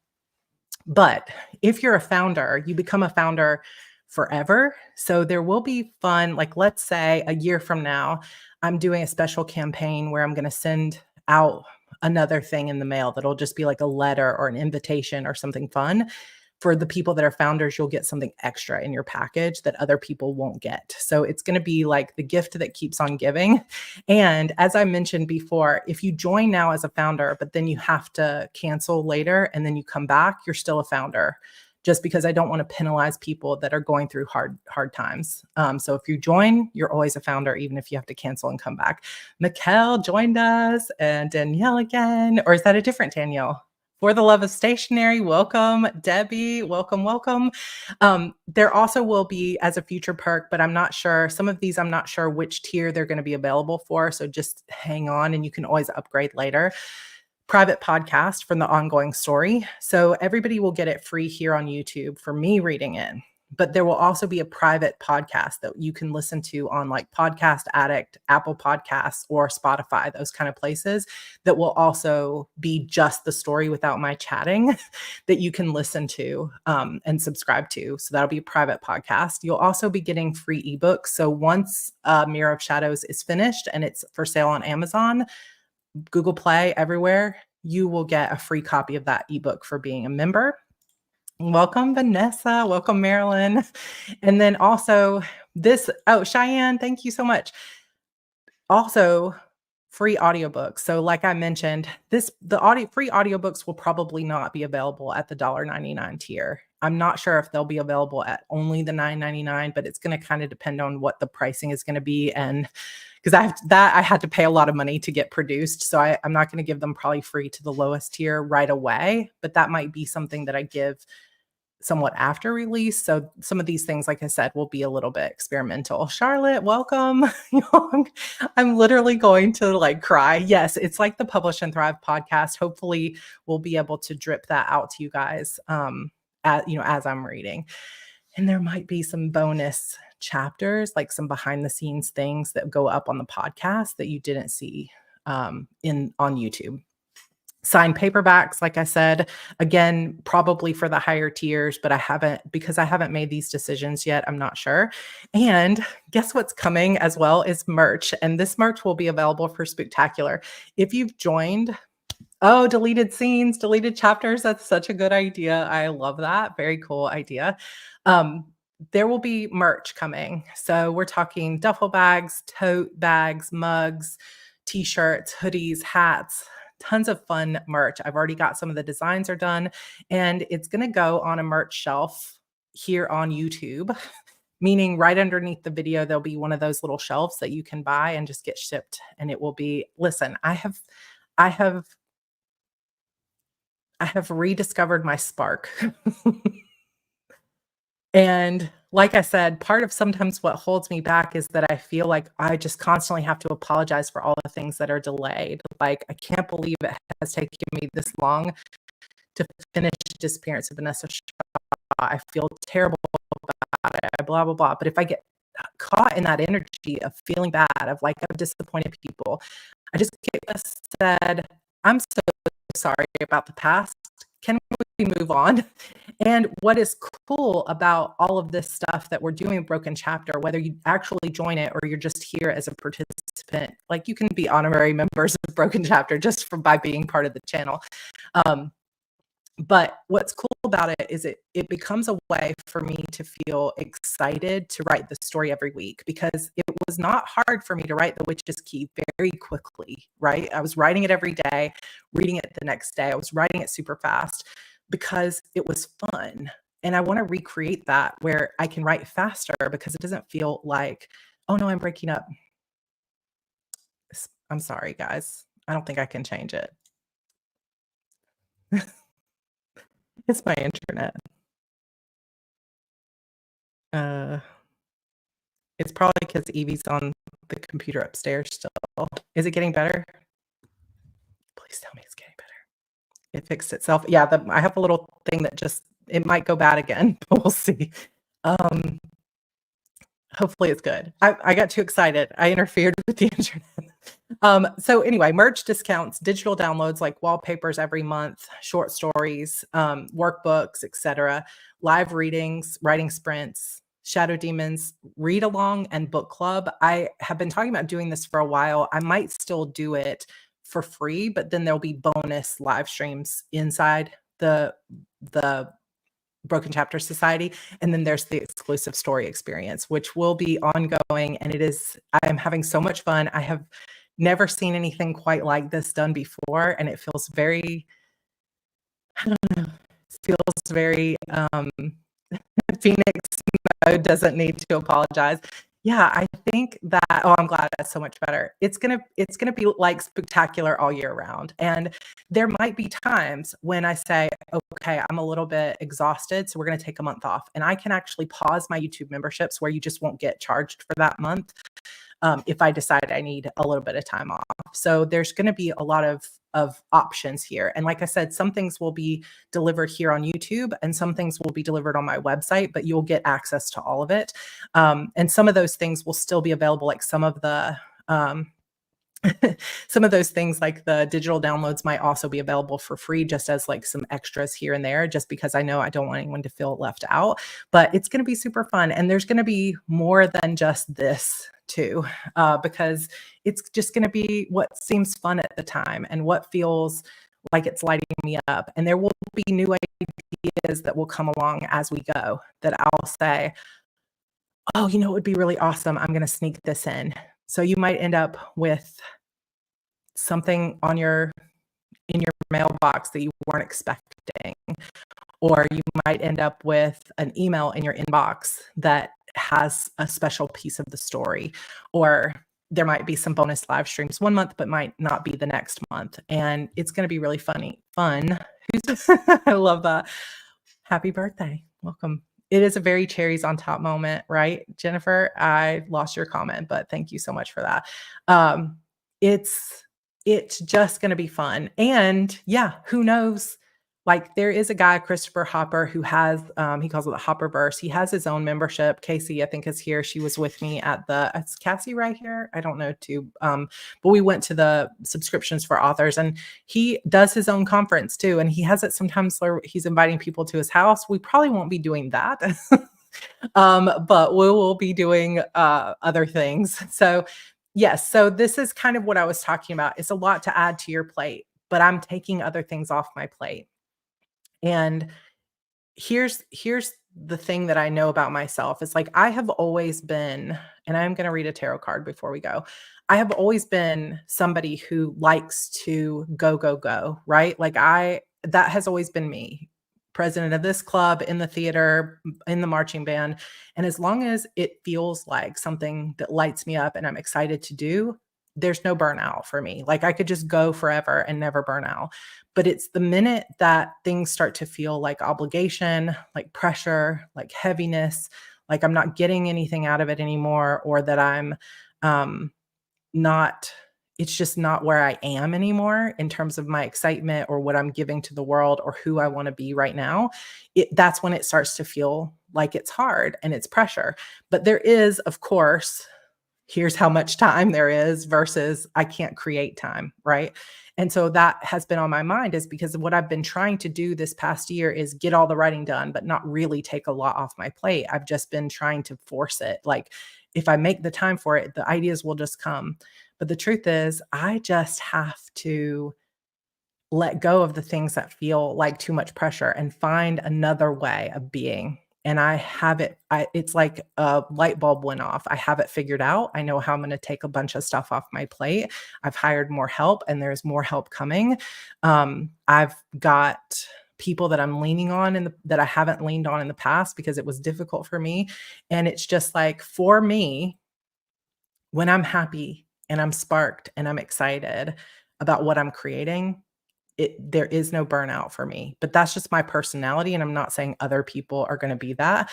But if you're a founder, you become a founder forever. So there will be fun. Like, let's say a year from now, I'm doing a special campaign where I'm going to send out another thing in the mail that'll just be like a letter or an invitation or something fun. For the people that are founders, you'll get something extra in your package that other people won't get. So it's going to be like the gift that keeps on giving. And as I mentioned before, if you join now as a founder, but then you have to cancel later and then you come back, you're still a founder. Just because I don't want to penalize people that are going through hard times. So if you join, you're always a founder, even if you have to cancel and come back. Mikkel joined us, and Danielle again. Or is that a different Danielle? For the Love of Stationery, welcome. Debbie, welcome, welcome. There also will be, as a future perk, but I'm not sure, some of these I'm not sure which tier they're going to be available for, so just hang on and you can always upgrade later. Private podcast from the ongoing story. So everybody will get it free here on YouTube for me reading it. But there will also be a private podcast that you can listen to on like Podcast Addict, Apple Podcasts, or Spotify, those kind of places, that will also be just the story without my chatting that you can listen to and subscribe to. So that'll be a private podcast. You'll also be getting free ebooks. So once Mirror of Shadows is finished and it's for sale on Amazon, Google Play, everywhere, you will get a free copy of that ebook for being a member. Welcome, Vanessa. Welcome, Marilyn. And then also Cheyenne, thank you so much. Also, free audiobooks. So like I mentioned, free audiobooks will probably not be available at the $1.99 tier. I'm not sure if they'll be available at only the $9.99, but it's going to kind of depend on what the pricing is going to be. And because I had to pay a lot of money to get produced. So I'm not going to give them probably free to the lowest tier right away, but that might be something that I give somewhat after release. So some of these things, like I said, will be a little bit experimental. Charlotte, welcome. I'm literally going to like cry. Yes, it's like the Publish and Thrive podcast. Hopefully we'll be able to drip that out to you guys as I'm reading. And there might be some bonus chapters, like some behind the scenes things that go up on the podcast that you didn't see on YouTube. Signed paperbacks, like I said, again, probably for the higher tiers, but I haven't made these decisions yet. I'm not sure. And guess what's coming as well is merch. And this merch will be available for Spooktacular. If you've joined, deleted scenes, deleted chapters. That's such a good idea. I love that. Very cool idea. There will be merch coming. So we're talking duffel bags, tote bags, mugs, t-shirts, hoodies, hats, tons of fun merch. I've already got some of the designs are done, and it's going to go on a merch shelf here on YouTube, meaning right underneath the video, there'll be one of those little shelves that you can buy and just get shipped. And it will be, listen, I have rediscovered my spark. And like I said, part of sometimes what holds me back is that I feel like I just constantly have to apologize for all the things that are delayed. Like, I can't believe it has taken me this long to finish Disappearance of Vanessa Shaw. I feel terrible about it, blah, blah, blah. But if I get caught in that energy of feeling bad, of like I've disappointed people, I just said, I'm so sorry about the past. Can we move on? And what is cool about all of this stuff that we're doing with Broken Chapter, whether you actually join it or you're just here as a participant, like you can be honorary members of Broken Chapter just by being part of the channel. But what's cool about it is it becomes a way for me to feel excited to write the story every week, because it was not hard for me to write The Witch's Key very quickly, right? I was writing it every day, reading it the next day. I was writing it super fast because it was fun. And I want to recreate that where I can write faster, because it doesn't feel like, oh no, I'm breaking up. I'm sorry, guys. I don't think I can change it. It's my internet. It's probably because Evie's on the computer upstairs still. Is it getting better? Please tell me it's getting better. It fixed itself. Yeah, I have a little thing that it might go bad again, but we'll see. Hopefully it's good. I got too excited. I interfered with the internet. So anyway, merch discounts, digital downloads like wallpapers every month, short stories, workbooks, etc., live readings, writing sprints, Shadow Demons, read along, and book club. I have been talking about doing this for a while. I might still do it for free, but then there'll be bonus live streams inside the Broken Chapter Society. And then there's the exclusive story experience, which will be ongoing. And I'm having so much fun. I have never seen anything quite like this done before. And it feels very, I don't know, feels very Phoenix mode, doesn't need to apologize. Yeah, I think that, I'm glad that's so much better. It's gonna be like Spooktacular all year round. And there might be times when I say, okay, I'm a little bit exhausted, so we're gonna take a month off. And I can actually pause my YouTube memberships where you just won't get charged for that month if I decide I need a little bit of time off. So there's gonna be a lot of options here. And like I said, some things will be delivered here on YouTube and some things will be delivered on my website, but you'll get access to all of it. And some of those things will still be available, like some of the some of those things like the digital downloads might also be available for free, just as like some extras here and there, just because I know I don't want anyone to feel left out. But it's going to be super fun. And there's going to be more than just this too, because it's just going to be what seems fun at the time and what feels like it's lighting me up. And there will be new ideas that will come along as we go that I'll say, oh, it would be really awesome. I'm going to sneak this in. So you might end up with something in your mailbox that you weren't expecting, or you might end up with an email in your inbox that has a special piece of the story, or there might be some bonus live streams one month, but might not be the next month. And it's going to be really fun. I love that. Happy birthday. Welcome. It is a very cherries on top moment, right, Jennifer? I lost your comment, but thank you so much for that. It's just going to be fun. And yeah, who knows? Like, there is a guy, Christopher Hopper, who has, he calls it the Hopperverse. He has his own membership. Casey, I think, is here. She was with me at is Cassie right here? I don't know too. But we went to the subscriptions for authors, and he does his own conference too. And he has it sometimes where he's inviting people to his house. We probably won't be doing that. But we will be doing other things. So yes, so this is kind of what I was talking about. It's a lot to add to your plate, but I'm taking other things off my plate. And here's the thing that I know about myself. It's like, I have always been, and I'm going to read a tarot card before we go. I have always been somebody who likes to go, right? Like, that has always been me. President of this club, in the theater, in the marching band. And as long as it feels like something that lights me up and I'm excited to do, there's no burnout for me. Like, I could just go forever and never burn out. But it's the minute that things start to feel like obligation, like pressure, like heaviness, like I'm not getting anything out of it anymore, or that I'm not, it's just not where I am anymore in terms of my excitement or what I'm giving to the world or who I want to be right now. That's when it starts to feel like it's hard and it's pressure. But there is, of course, here's how much time there is versus I can't create time, right? And so that has been on my mind, is because what I've been trying to do this past year is get all the writing done, but not really take a lot off my plate. I've just been trying to force it. Like, if I make the time for it, the ideas will just come. But the truth is, I just have to let go of the things that feel like too much pressure and find another way of being. And I have it. It's like a light bulb went off. I have it figured out. I know how I'm going to take a bunch of stuff off my plate. I've hired more help, and there's more help coming. I've got people that I'm leaning on that I haven't leaned on in the past because it was difficult for me. And it's just like, for me, when I'm happy and I'm sparked and I'm excited about what I'm creating, there is no burnout for me. But that's just my personality, and I'm not saying other people are going to be that.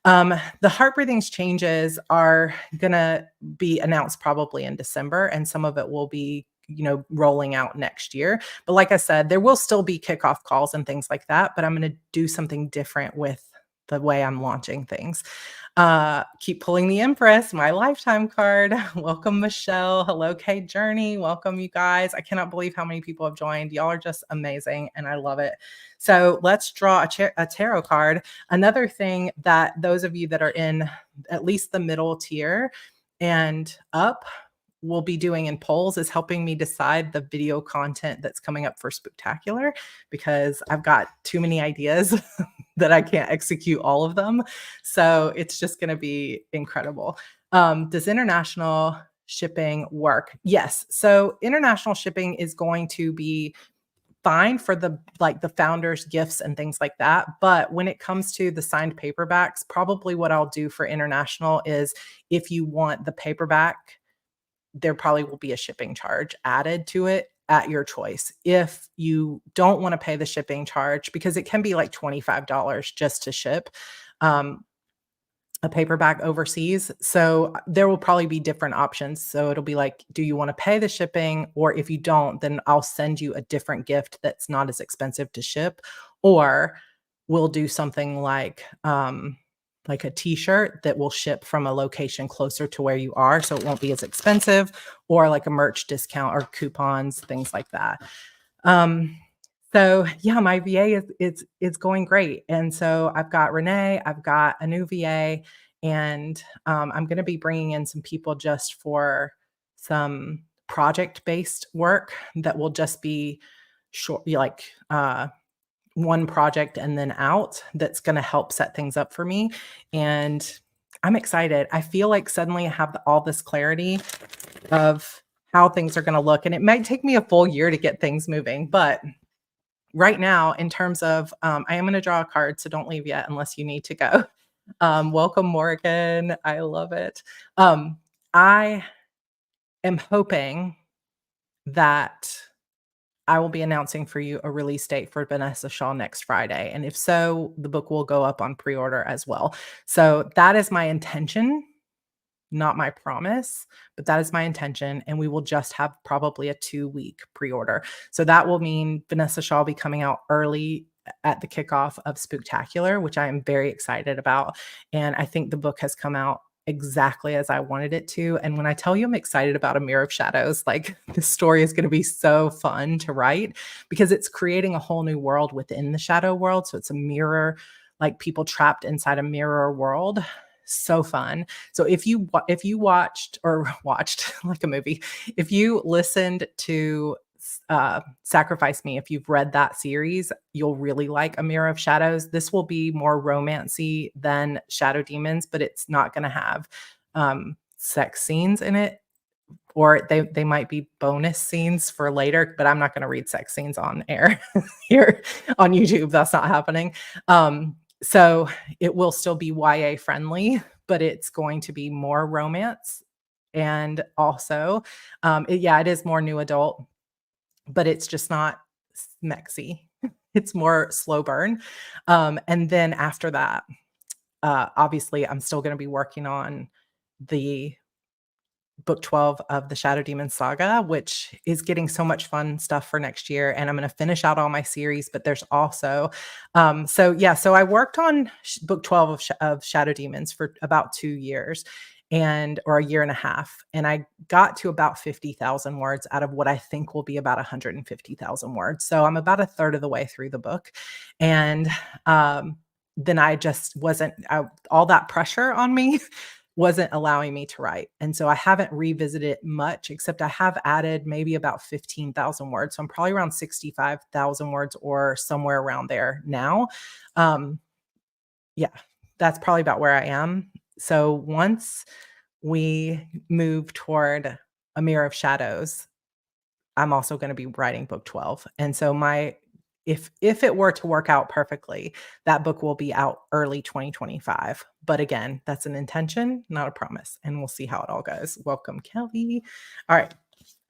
The Heart Breathings changes are going to be announced probably in December, and some of it will be, rolling out next year. But like I said, there will still be kickoff calls and things like that, but I'm going to do something different with the way I'm launching things. Keep pulling the Empress, my lifetime card. Welcome, Michelle. Hello, Kay Journey. Welcome, you guys. I cannot believe how many people have joined. Y'all are just amazing, and I love it. So let's draw a tarot card. Another thing that those of you that are in at least the middle tier and up will be doing in polls is helping me decide the video content that's coming up for Spooktacular, because I've got too many ideas that I can't execute all of them. So it's just going to be incredible. Does international shipping work? Yes. So international shipping is going to be fine for the founders gifts and things like that. But when it comes to the signed paperbacks, probably what I'll do for international is, if you want the paperback, there probably will be a shipping charge added to it at your choice. If you don't want to pay the shipping charge, because it can be like $25 just to ship a paperback overseas. So there will probably be different options. So it'll be like, do you want to pay the shipping? Or if you don't, then I'll send you a different gift that's not as expensive to ship. Or we'll do something like a t-shirt that will ship from a location closer to where you are, so it won't be as expensive, or like a merch discount or coupons, things like that. So yeah, my VA is going great. And so I've got Renee, I've got a new VA, and I'm going to be bringing in some people just for some project-based work that will just be short, one project and then out that's gonna help set things up for me, and I'm excited. I feel like suddenly I have all this clarity of how things are gonna look, and it might take me a full year to get things moving, but right now, in terms of, I am gonna draw a card, so don't leave yet unless you need to go. Welcome, Morgan. I love it. I am hoping that I will be announcing for you a release date for Vanessa Shaw next Friday, and if so, the book will go up on pre-order as well. So that is my intention, not my promise, but that is my intention, and we will just have probably a 2-week pre-order. So that will mean Vanessa Shaw will be coming out early at the kickoff of Spooktacular, which I am very excited about, and I think the book has come out exactly as I wanted it to, and when I tell you I'm excited about A Mirror of Shadows, like, this story is gonna be so fun to write because it's creating a whole new world within the shadow world, so it's a mirror, like, people trapped inside a mirror world. So fun. So if you watched or watched like a movie, if you listened to Sacrifice Me, if you've read that series, you'll really like A Mirror of Shadows. This will be more romancy than Shadow Demons, but it's not gonna have, sex scenes in it, or they might be bonus scenes for later, but I'm not gonna read sex scenes on air here on YouTube, that's not happening. So it will still be YA friendly, but it's going to be more romance, and also, yeah, it is more new adult, but it's just not smexy. It's more slow burn. And then after that, obviously, I'm still gonna be working on the book 12 of the Shadow Demon Saga, which is getting so much fun stuff for next year, and I'm gonna finish out all my series, but there's also so yeah, so I worked on book 12 of Shadow Demons for about 2 years and or a year and a half, and I got to about 50,000 words out of what I think will be about 150,000 words. So I'm about a third of the way through the book, and, then I just wasn't all that pressure on me wasn't allowing me to write. And so I haven't revisited it much, except I have added maybe about 15,000 words. So I'm probably around 65,000 words or somewhere around there now. Um, yeah, that's probably about where I am. So once we move toward A Mirror of Shadows, I'm also gonna be writing book 12. And so my if it were to work out perfectly, that book will be out early 2025. But again, that's an intention, not a promise, and we'll see how it all goes. Welcome, Kelly. All right,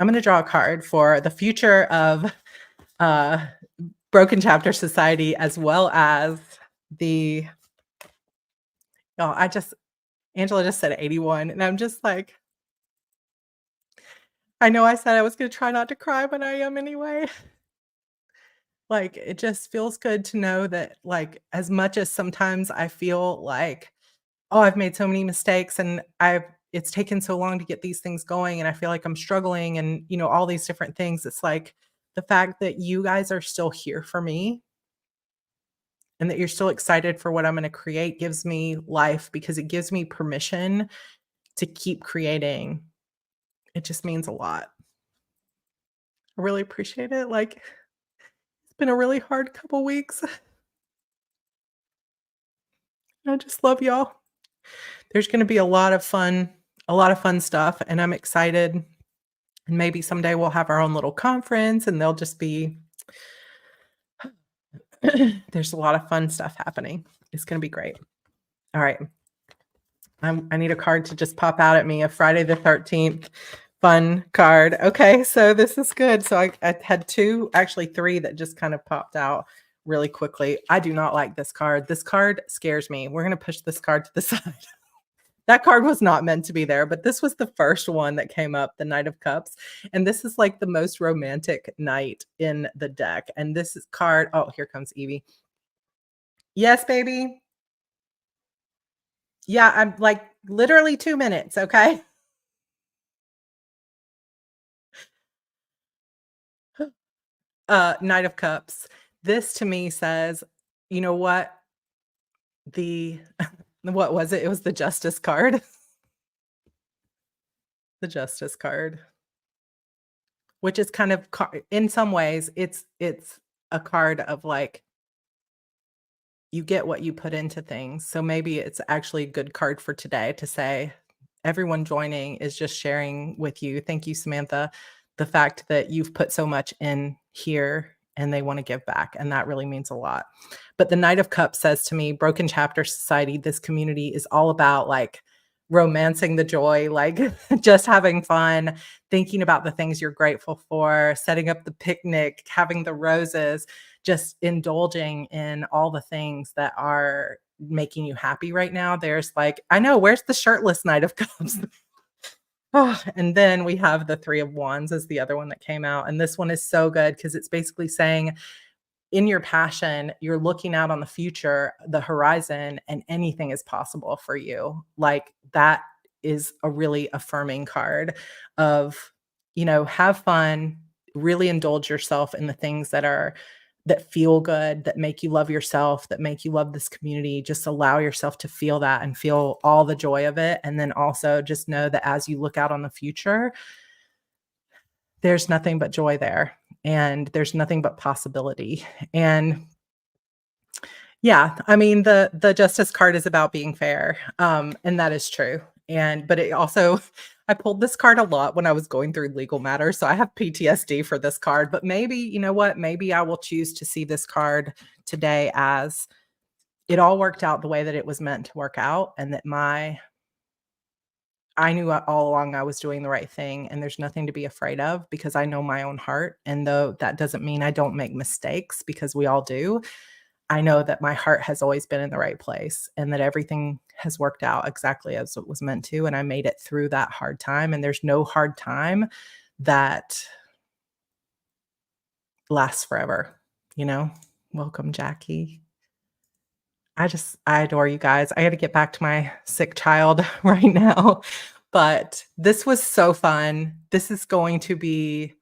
I'm gonna draw a card for the future of uh Broken Chapter Society as well as the oh, I just Angela just said 81, and I'm just like, I know I said I was gonna try not to cry, but I am anyway. Like, it just feels good to know that, like, as much as sometimes I feel like, "Oh, I've made so many mistakes and it's taken so long to get these things going, and I feel like I'm struggling," and, all these different things. It's like, the fact that you guys are still here for me and that you're still excited for what I'm gonna create gives me life because it gives me permission to keep creating. It just means a lot. I really appreciate it, like, it's been a really hard couple weeks. I just love y'all. There's gonna be a lot of fun stuff, and I'm excited, and maybe someday we'll have our own little conference, and there'll just be there's a lot of fun stuff happening. It's gonna be great. All right. I need a card to just pop out at me, a Friday the 13th fun card. Okay, so this is good. So I had 2, actually 3 that just kind of popped out really quickly. I do not like this card. This card scares me. We're gonna push this card to the side. That card was not meant to be there, but this was the first one that came up, the Knight of Cups, and this is, like, the most romantic knight in the deck, and this is card oh, here comes Evie. Yes, baby. Yeah, I'm, like, literally 2 minutes, okay? Knight of Cups. This to me says, you know what? The what was it? It was the Justice card. The Justice card, which is kind of in some ways, it's a card of, like, you get what you put into things. So maybe it's actually a good card for today to say, everyone joining is just sharing with you. Thank you, Samantha. The fact that you've put so much in here and they want to give back. And that really means a lot. But the Knight of Cups says to me, Broken Chapter Society, this community is all about like romancing the joy, like just having fun, thinking about the things you're grateful for, setting up the picnic, having the roses, just indulging in all the things that are making you happy right now. There's like, I know, where's the shirtless Knight of Cups? Oh, and then we have the Three of Wands is the other one that came out. And this one is so good because it's basically saying, in your passion, you're looking out on the future, the horizon, and anything is possible for you. Like that is a really affirming card of, have fun, really indulge yourself in the things that feel good, that make you love yourself, that make you love this community. Just allow yourself to feel that and feel all the joy of it. And then also just know that as you look out on the future, there's nothing but joy there and there's nothing but possibility. And yeah, I mean the justice card is about being fair. And that is true. But it also I pulled this card a lot when I was going through legal matters. So I have PTSD for this card, but maybe, you know what? Maybe I will choose to see this card today as it all worked out the way that it was meant to work out and that I knew all along I was doing the right thing and there's nothing to be afraid of because I know my own heart. And though that doesn't mean I don't make mistakes because we all do, I know that my heart has always been in the right place and that everything has worked out exactly as it was meant to. And I made it through that hard time. And there's no hard time that lasts forever, you know? Welcome, Jackie. I adore you guys. I got to get back to my sick child right now. But this was so fun. This is going to be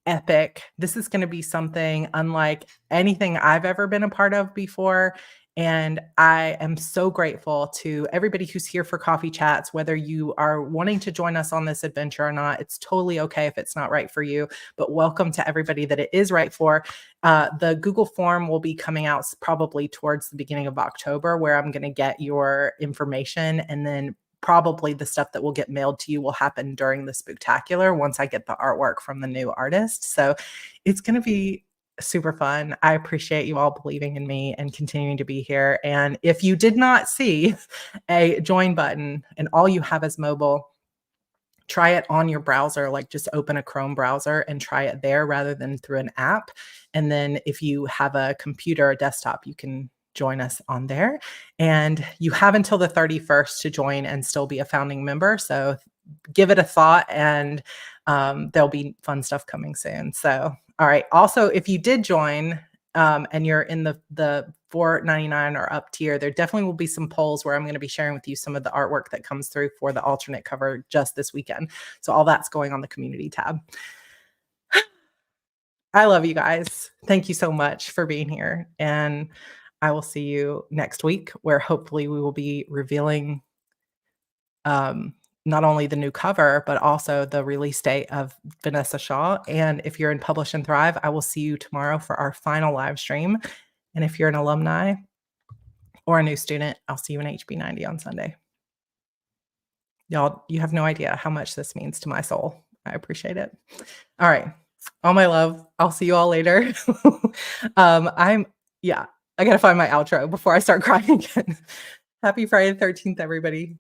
epic. This is going to be something unlike anything I've ever been a part of before. And I am so grateful to everybody who's here for coffee chats, whether you are wanting to join us on this adventure or not. It's totally okay if it's not right for you, but welcome to everybody that it is right for. The Google form will be coming out probably towards the beginning of October, where I'm going to get your information, and then probably the stuff that will get mailed to you will happen during the Spooktacular once I get the artwork from the new artist. So it's going to be super fun. I appreciate you all believing in me and continuing to be here. And if you did not see a join button and all you have is mobile, try it on your browser, like just open a Chrome browser and try it there rather than through an app. And then if you have a computer or desktop, you can join us on there. And you have until the 31st to join and still be a founding member. So give it a thought, and there'll be fun stuff coming soon. So, all right. Also, if you did join and you're in the $4.99 or up tier, there definitely will be some polls where I'm going to be sharing with you some of the artwork that comes through for the alternate cover just this weekend. So all that's going on the community tab. I love you guys. Thank you so much for being here. And I will see you next week, where hopefully we will be revealing not only the new cover, but also the release date of Vanessa Shaw. And if you're in Publish and Thrive, I will see you tomorrow for our final live stream. And if you're an alumni or a new student, I'll see you in HB90 on Sunday. Y'all, you have no idea how much this means to my soul. I appreciate it. All right. All my love. I'll see you all later. I got to find my outro before I start crying again. Happy Friday the 13th, everybody.